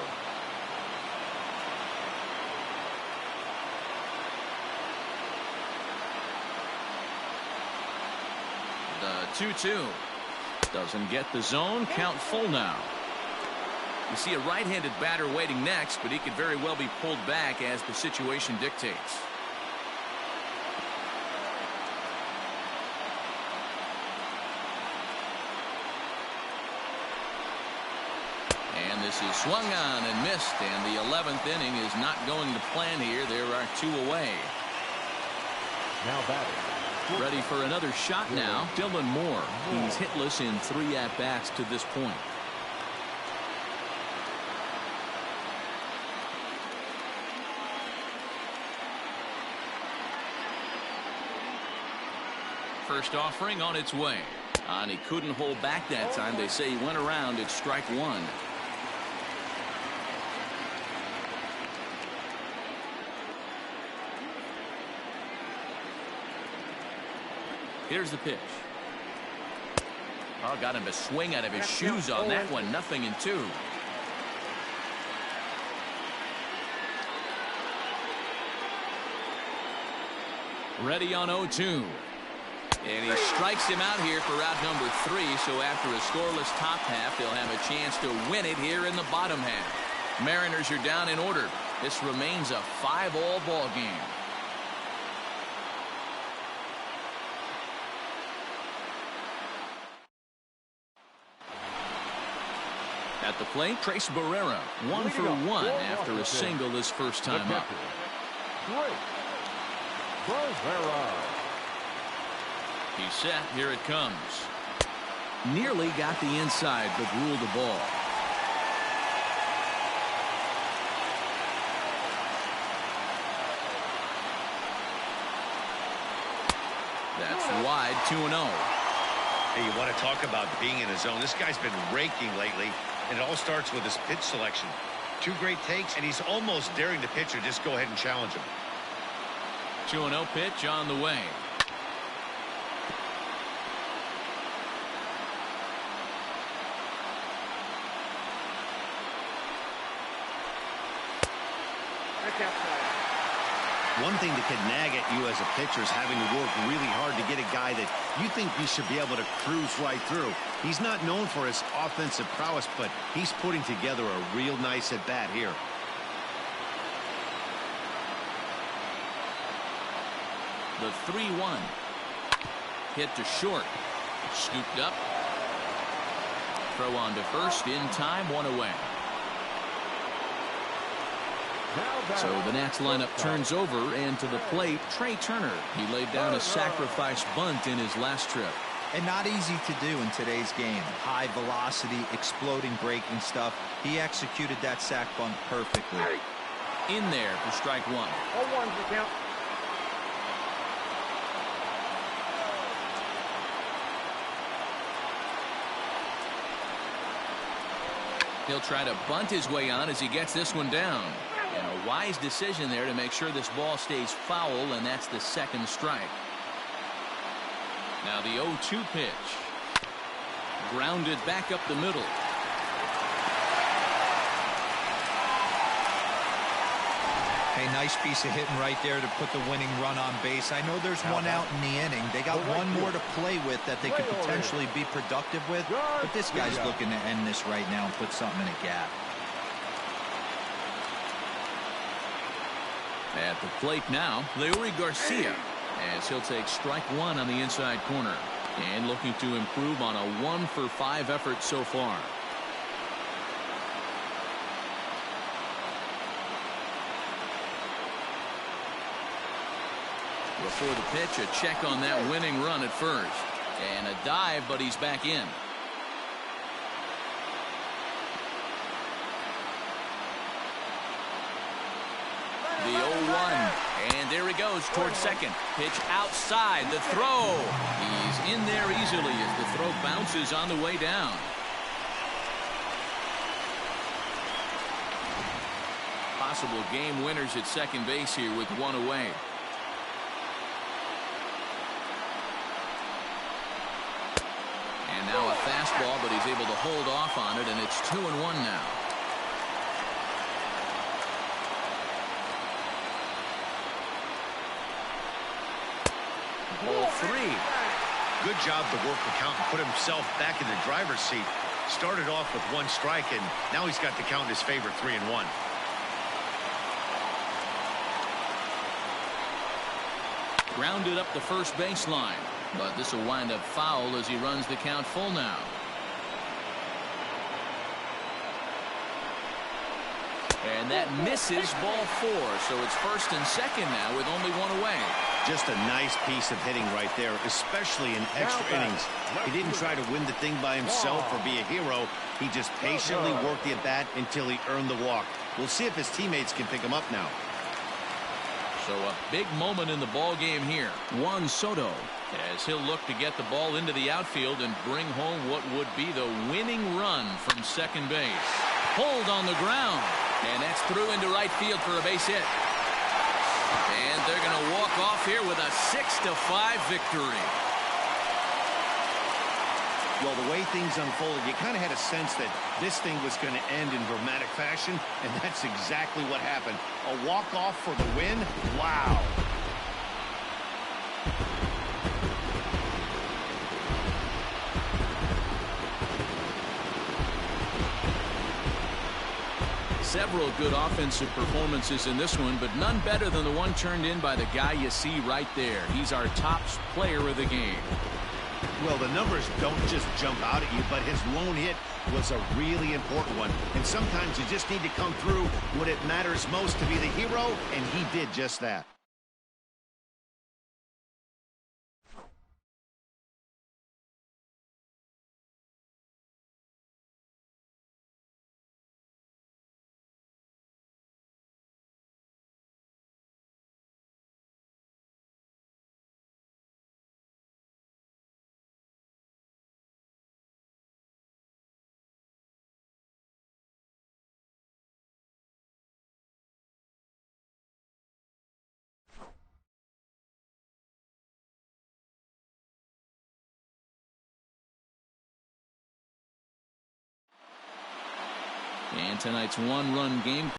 S1: The 2-2 doesn't get the zone. Count full now. You see a right-handed batter waiting next, but he could very well be pulled back as the situation dictates. And this is swung on and missed, and the 11th inning is not going to plan here. There are 2 away.
S3: Now batting.
S1: Ready for another shot now. Dylan Moore. He's hitless in 3 at-bats to this point. First offering on its way. And he couldn't hold back that time. They say he went around. It's strike 1. Here's the pitch. Oh, got him to swing out of his shoes on that one. 0-2. Ready on 0-2. And he strikes him out here for out number 3. So after a scoreless top half, they'll have a chance to win it here in the bottom half. Mariners are down in order. This remains a 5-all ball game. At the plate, Trace Barrera, 1 for 1 after a single his first time up. He's set. Here it comes. Nearly got the inside, but ruled the ball. That's wide. 2-0.
S2: Hey, you want to talk about being in the zone? This guy's been raking lately, and it all starts with his pitch selection. 2 great takes, and he's almost daring the pitcher just go ahead and challenge him.
S1: 2-0 pitch on the way.
S2: One thing that can nag at you as a pitcher is having to work really hard to get a guy that you think you should be able to cruise right through. He's not known for his offensive prowess, but he's putting together a real nice at-bat here.
S1: The 3-1. Hit to short. Scooped up. Throw on to first in time. 1 away. So the Nats lineup turns over, and to the plate, Trey Turner. He laid down a sacrifice bunt in his last trip.
S4: And not easy to do in today's game. High velocity, exploding breaking stuff. He executed that sac bunt perfectly.
S1: In there for strike 1.
S5: 0-1 the count.
S1: He'll try to bunt his way on as he gets this one down. And a wise decision there to make sure this ball stays foul, and that's the 2nd strike. Now the 0-2 pitch. Grounded back up the middle.
S4: Hey, nice piece of hitting right there to put the winning run on base. I know there's one out in the inning. They got one more to play with that they could potentially be productive with. But this guy's looking to end this right now and put something in a gap.
S1: At the plate now, Leury Garcia, as he'll take strike one on the inside corner. And looking to improve on a 1-for-5 effort so far. Before the pitch, a check on that winning run at first. And a dive, but he's back in. The 0-1. And there he goes towards second. Pitch outside. The throw. He's in there easily as the throw bounces on the way down. Possible game winners at second base here with one away. And now a fastball, but he's able to hold off on it, and it's 2-1 now. Ball 3.
S2: Good job to work the count and put himself back in the driver's seat. Started off with one strike, and now he's got the count in his favor, 3-1.
S1: Grounded up the first baseline, but this will wind up foul as he runs the count full now. And that misses, ball 4, so it's first and second now with only one away.
S2: Just a nice piece of hitting right there, especially in extra innings. He didn't try to win the thing by himself or be a hero. He just patiently worked the at-bat until he earned the walk. We'll see if his teammates can pick him up now.
S1: So a big moment in the ball game here. Juan Soto, as he'll look to get the ball into the outfield and bring home what would be the winning run from second base. Pulled on the ground, and that's through into right field for a base hit. And they're going to walk off here with a 6-5 victory.
S2: Well, the way things unfolded, you kind of had a sense that this thing was going to end in dramatic fashion, and that's exactly what happened. A walk-off for the win? Wow.
S1: Several good offensive performances in this one, but none better than the one turned in by the guy you see right there. He's our top player of the game.
S2: Well, the numbers don't just jump out at you, but his lone hit was a really important one. And sometimes you just need to come through when it matters most to be the hero, and he did just that.
S1: And tonight's one-run game,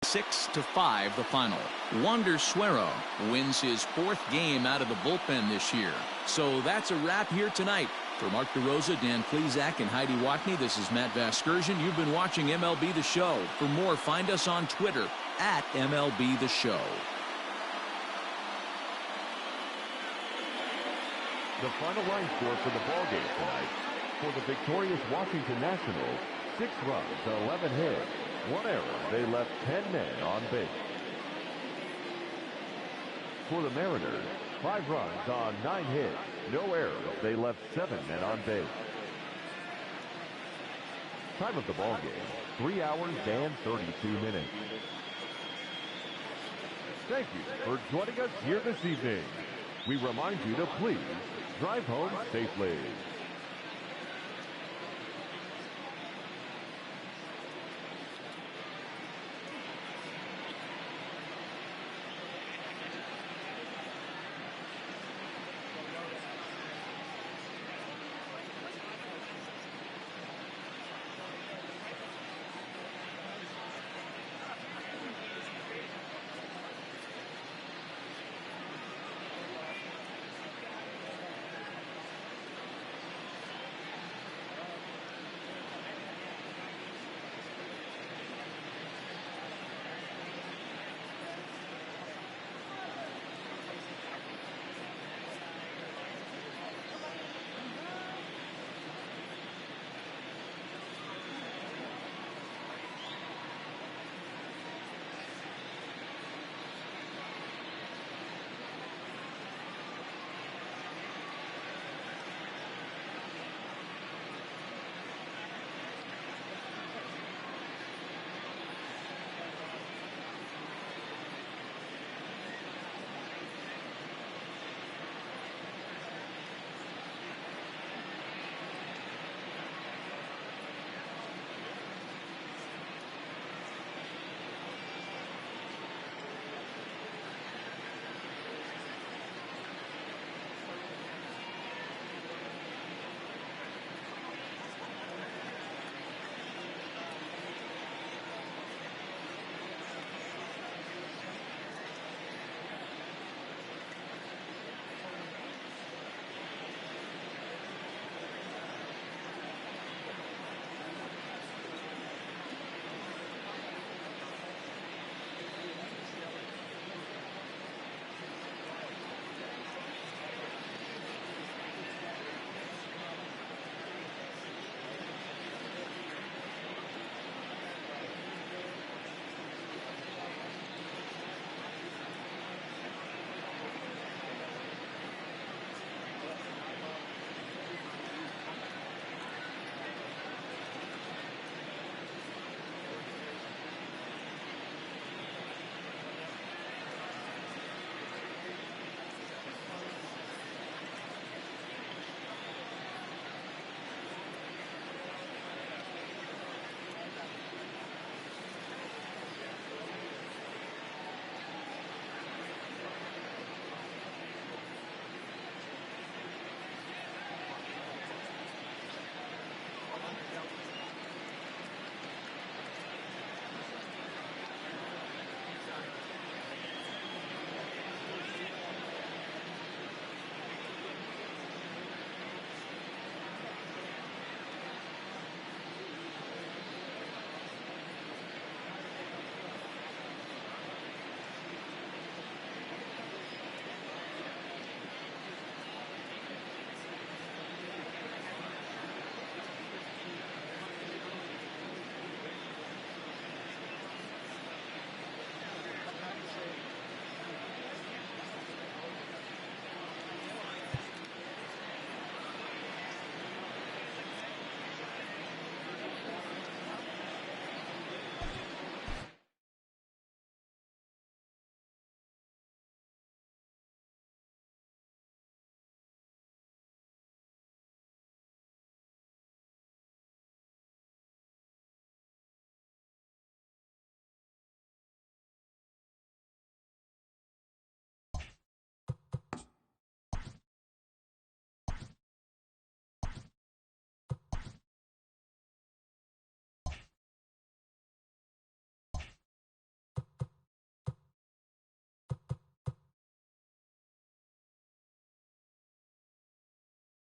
S1: 6-5 the final. Wander Suero wins his 4th game out of the bullpen this year. So that's a wrap here tonight. For Mark DeRosa, Dan Plesac, and Heidi Watney, this is Matt Vasgersian. You've been watching MLB The Show. For more, find us on Twitter at MLB The Show.
S3: The final line score for the ballgame tonight. For the victorious Washington Nationals, 6 runs, 11 hits, 1 error. They left 10 men on base. For the Mariners, 5 runs on 9 hits, no errors. They left 7 men on base. Time of the ballgame, 3 hours and 32 minutes. Thank you for joining us here this evening. We remind you to please drive home safely.